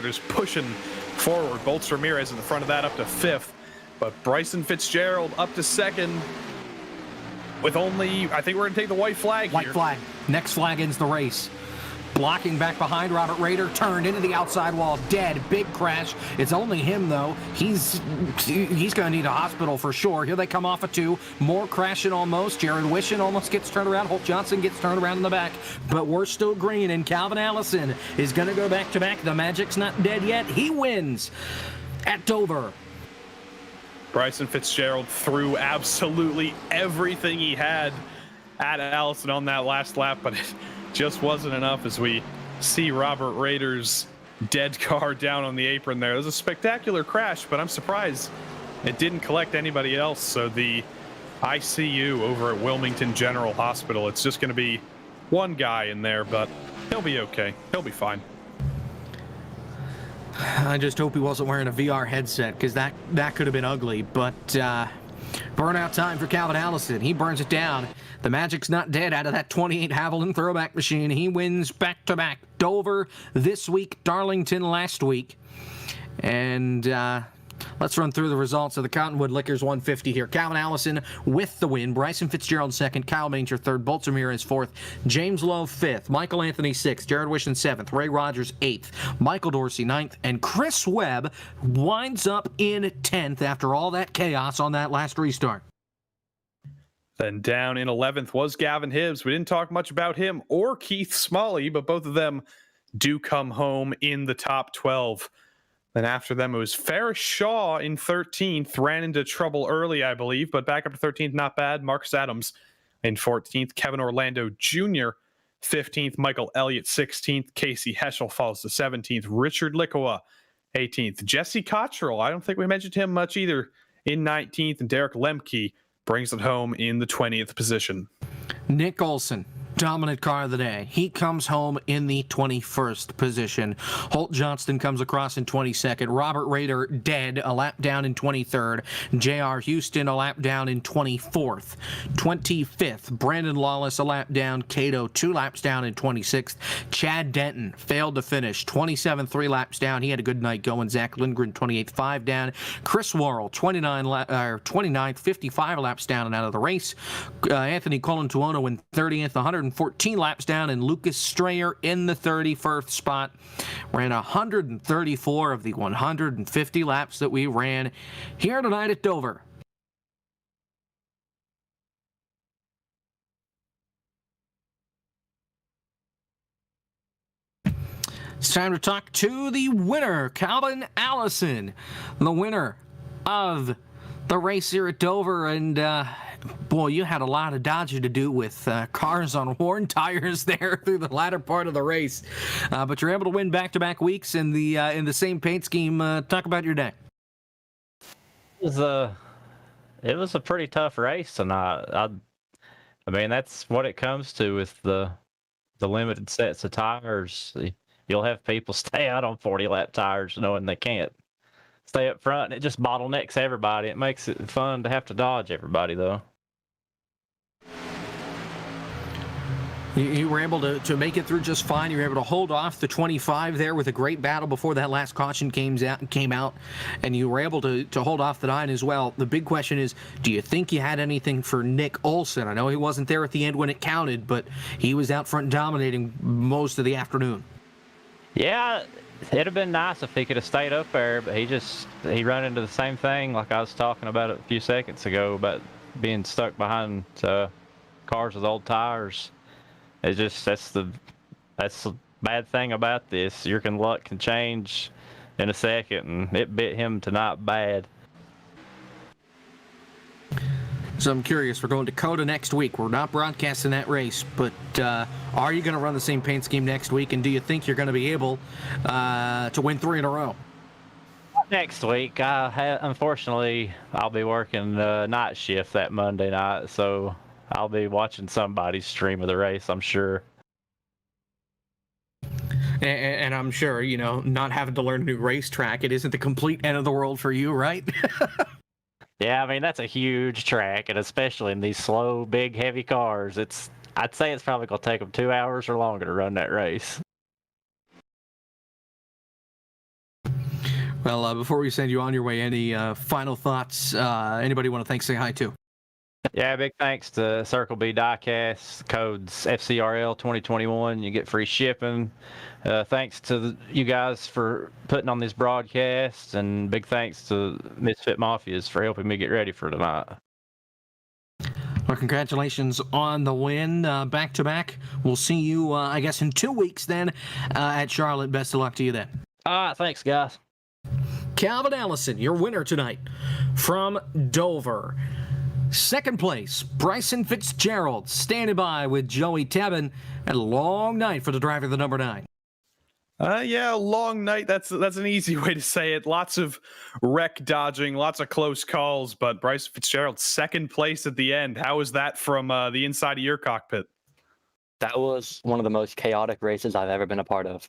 just pushing forward. Bolts Ramirez in the front of that up to 5th, but Bryson Fitzgerald up to 2nd with only, I think we're going to take the white flag here. White flag. Next flag ends the race. Blocking back behind, Robert Rader turned into the outside wall, dead. Big crash. It's only him, though. He's going to need a hospital for sure. Here they come off of 2. More crashing almost. Jared Wishon almost gets turned around. Holt Johnson gets turned around in the back. But we're still green, and Calvin Allison is going to go back-to-back. The Magic's not dead yet. He wins at Dover. Bryson Fitzgerald threw absolutely everything he had at Allison on that last lap, but it just wasn't enough as we see Robert Rader's dead car down on the apron there. It was a spectacular crash, but I'm surprised it didn't collect anybody else. So the ICU over at Wilmington General Hospital, it's just going to be one guy in there, but he'll be okay. He'll be fine. I just hope he wasn't wearing a VR headset, because that could have been ugly. But burnout time for Calvin Allison. He burns it down. The Magic's not dead out of that 28 Haviland throwback machine. He wins back-to-back. Dover this week, Darlington last week. And let's run through the results of the Cottonwood Liquors 150 here. Calvin Allison with the win. Bryson Fitzgerald 2nd. Kyle Manger 3rd. Bolts Ramirez 4th. James Lowe 5th. Michael Anthony 6th. Jared Wishon 7th. Ray Rogers 8th. Michael Dorsey 9th. And Chris Webb winds up in 10th after all that chaos on that last restart. Then down in 11th was Gavin Hibbs. We didn't talk much about him or Keith Smalley, but both of them do come home in the top 12. Then after them, it was Ferris Shaw in 13th. Ran into trouble early, I believe, but back up to 13th, not bad. Marcus Adams in 14th. Kevin Orlando Jr. 15th. Michael Elliott 16th. Casey Heschel falls to 17th. Richard Likowa 18th. Jesse Cottrell, I don't think we mentioned him much either, in 19th. And Derek Lemke brings it home in the 20th position. Nick Olson, dominant car of the day. He comes home in the 21st position. Holt Johnston comes across in 22nd. Robert Rader dead, a lap down in 23rd. J.R. Houston, a lap down in 24th. 25th, Brandon Lawless, a lap down. Cato, 2 laps down in 26th. Chad Denton failed to finish. 27th, 3 laps down. He had a good night going. Zach Lindgren, 28th, 5 down. Chris Worrell, 29th, 55 laps down and out of the race. Anthony Colantuono in 30th, 114 laps down, and Lucas Strayer in the 31st spot. Ran 134 of the 150 laps that we ran here tonight at Dover. It's time to talk to the winner, Calvin Allison. The winner of the race here at Dover, and boy, you had a lot of dodging to do with cars on worn tires there through the latter part of the race, but you're able to win back-to-back weeks in the same paint scheme. Talk about your day. It was a pretty tough race tonight. I mean, that's what it comes to with the limited sets of tires. You'll have people stay out on 40-lap tires knowing they can't stay up front, and it just bottlenecks everybody. It makes it fun to have to dodge everybody, though. You were able to make it through just fine. You were able to hold off the 25 there with a great battle before that last caution came out, and you were able to hold off the 9 as well. The big question is, do you think you had anything for Nick Olson? I know he wasn't there at the end when it counted, but he was out front dominating most of the afternoon. Yeah, it'd have been nice if he could have stayed up there, but he run into the same thing like I was talking about a few seconds ago about being stuck behind cars with old tires. It's just that's the bad thing about this. Your luck can change in a second, and it bit him tonight bad. So I'm curious, we're going to Dakota next week. We're not broadcasting that race, but are you going to run the same paint scheme next week, and do you think you're going to be able to win 3 in a row? Next week, unfortunately, I'll be working night shift that Monday night, so I'll be watching somebody's stream of the race, I'm sure. And I'm sure, not having to learn a new racetrack, it isn't the complete end of the world for you, right? Yeah, I mean, that's a huge track, and especially in these slow, big, heavy cars, I'd say it's probably going to take them 2 hours or longer to run that race. Well, before we send you on your way, any final thoughts? Anybody want to thank, say hi to? Yeah, big thanks to Circle B Diecast, codes FCRL 2021. You get free shipping. Thanks to you guys for putting on this broadcast, and big thanks to Misfit Mafias for helping me get ready for tonight. Well, congratulations on the win, back-to-back. We'll see you, I guess, in 2 weeks then at Charlotte. Best of luck to you then. All right, thanks, guys. Calvin Allison, your winner tonight from Dover. Second place, Bryson Fitzgerald, standing by with Joey Tebben. And a long night for the driver of the number 9. Yeah, long night. That's an easy way to say it. Lots of wreck dodging, lots of close calls, but Bryson Fitzgerald, second place at the end. How was that from the inside of your cockpit? That was one of the most chaotic races I've ever been a part of.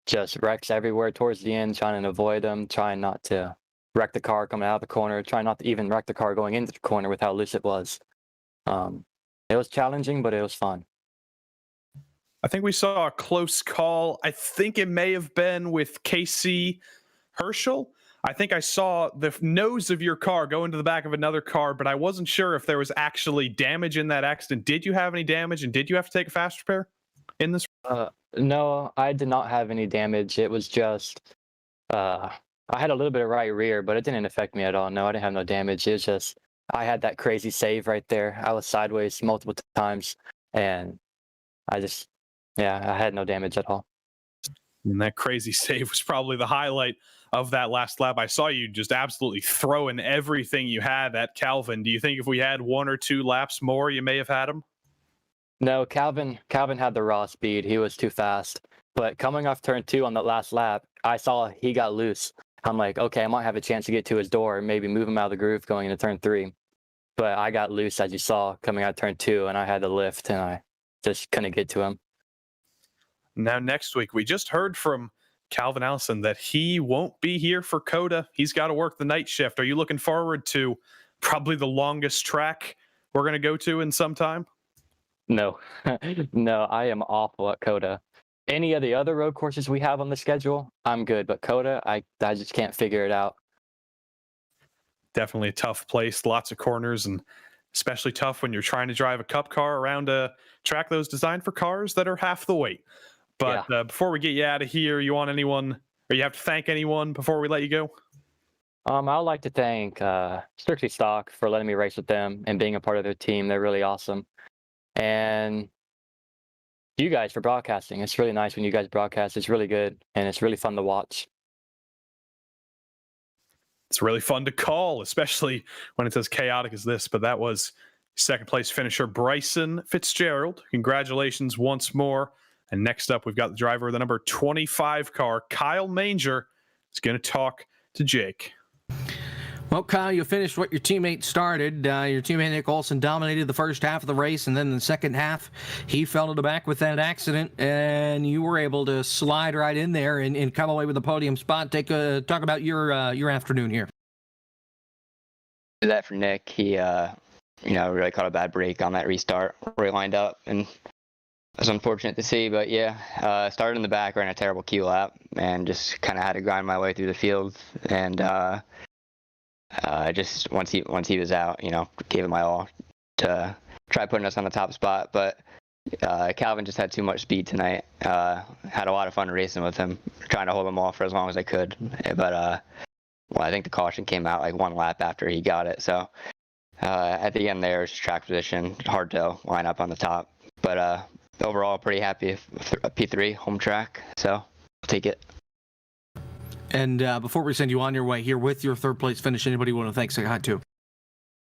Just wrecks everywhere towards the end, trying to avoid them, trying not to wreck the car coming out of the corner, trying not to even wreck the car going into the corner with how loose it was. It was challenging, but it was fun. I think we saw a close call. I think it may have been with Casey Herschel. I think I saw the nose of your car go into the back of another car, but I wasn't sure if there was actually damage in that accident. Did you have any damage, and did you have to take a fast repair in this? No, I did not have any damage. It was just, I had a little bit of right rear, but it didn't affect me at all. No, I didn't have no damage. It was just, I had that crazy save right there. I was sideways multiple times, and I had no damage at all. And that crazy save was probably the highlight of that last lap. I saw you just absolutely throwing everything you had at Calvin. Do you think if we had 1 or 2 laps more, you may have had him? No, Calvin had the raw speed. He was too fast. But coming off turn 2 on that last lap, I saw he got loose. I'm like, okay, I might have a chance to get to his door and maybe move him out of the groove going into turn 3. But I got loose, as you saw, coming out turn 2, and I had to lift, and I just couldn't get to him. Now, next week, we just heard from Calvin Allison that he won't be here for COTA. He's got to work the night shift. Are you looking forward to probably the longest track we're going to go to in some time? No, no, I am awful at COTA. Any of the other road courses we have on the schedule, I'm good. But COTA, I just can't figure it out. Definitely a tough place, lots of corners, and especially tough when you're trying to drive a cup car around a track that was designed for cars that are half the weight. But before we get you out of here, you want anyone, or you have to thank anyone before we let you go? I'd like to thank Strictly Stock for letting me race with them and being a part of their team. They're really awesome. And you guys for broadcasting. It's really nice when you guys broadcast. It's really good, and it's really fun to watch. it's really fun to call, especially when it's as chaotic as this. But that was second place finisher Bryson Fitzgerald. Congratulations once more. And next up, we've got the driver of the number 25 car, Kyle Manger, is going to talk to Jake. Well, Kyle, you finished what your teammate started. Your teammate Nick Olson dominated the first half of the race, and then in the second half, he fell to the back with that accident, and you were able to slide right in there and come away with a podium spot. Talk about your afternoon here. Do that for Nick. He, really caught a bad break on that restart where he lined up, and it was unfortunate to see. But yeah, started in the back, ran a terrible Q lap, and just kind of had to grind my way through the field, and just once he was out, gave it my all to try putting us on the top spot. But Calvin just had too much speed tonight. Had a lot of fun racing with him, trying to hold him off for as long as I could. But I think the caution came out like one lap after he got it. So at the end there, it was track position, hard to line up on the top. But overall, pretty happy with a P3 home track. So I'll take it. And before we send you on your way here with your third place finish, anybody want to thank say hi to?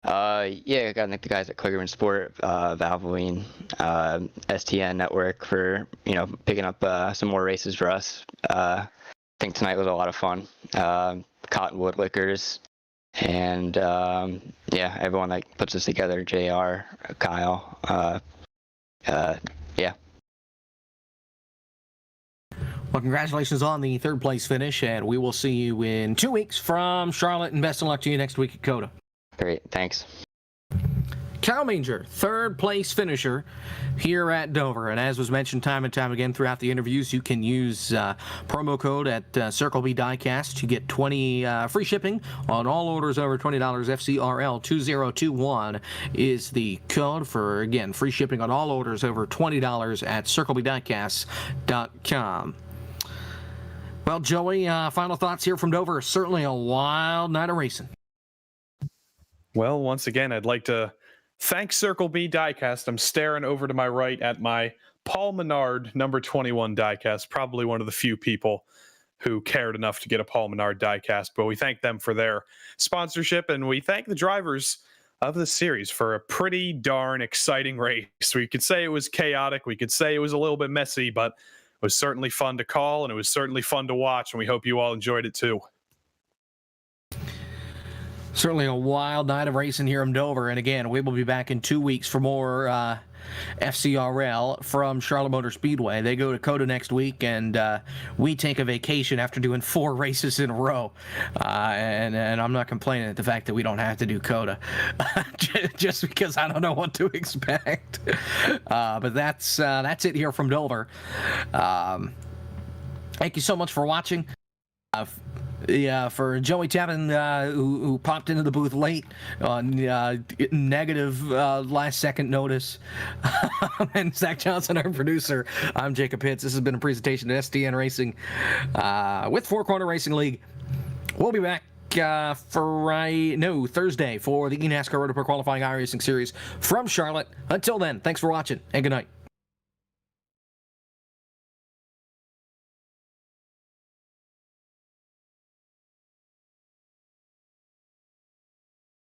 I gotta thank the guys at Kligerman Sport, Valvoline, STN Network for picking up some more races for us. I think tonight was a lot of fun. Cottonwood Liquors, and everyone that puts us together, JR, Kyle. Yeah. Well, congratulations on the third place finish, and we will see you in 2 weeks from Charlotte, and best of luck to you next week at COTA. Great, thanks. Kyle Manger, third place finisher here at Dover. And as was mentioned time and time again throughout the interviews, you can use promo code at Circle B Diecast to get 20 free shipping on all orders over $20. FCRL 2021 is the code for, again, free shipping on all orders over $20 at CircleBDiecast.com. Well, Joey, final thoughts here from Dover. Certainly a wild night of racing. Well, once again, I'd like to thank Circle B Diecast. I'm staring over to my right at my Paul Menard number 21 diecast, probably one of the few people who cared enough to get a Paul Menard diecast, but we thank them for their sponsorship, and we thank the drivers of the series for a pretty darn exciting race. We could say it was chaotic, we could say it was a little bit messy, but it was certainly fun to call, and it was certainly fun to watch, and we hope you all enjoyed it too. Certainly a wild night of racing here in Dover. And again, we will be back in 2 weeks for more FCRL from Charlotte Motor Speedway. They go to COTA next week, and we take a vacation after doing 4 races in a row. And I'm not complaining at the fact that we don't have to do COTA, just because I don't know what to expect. But that's it here from Dover. Thank you so much for watching. For Joey Tevin, who popped into the booth late on negative last-second notice, and Zach Johnson, our producer, I'm Jacob Pitts. This has been a presentation of STN Racing with Four Corner Racing League. We'll be back Thursday for the eNASCAR Road to Pro Qualifying iRacing Series from Charlotte. Until then, thanks for watching, and good night.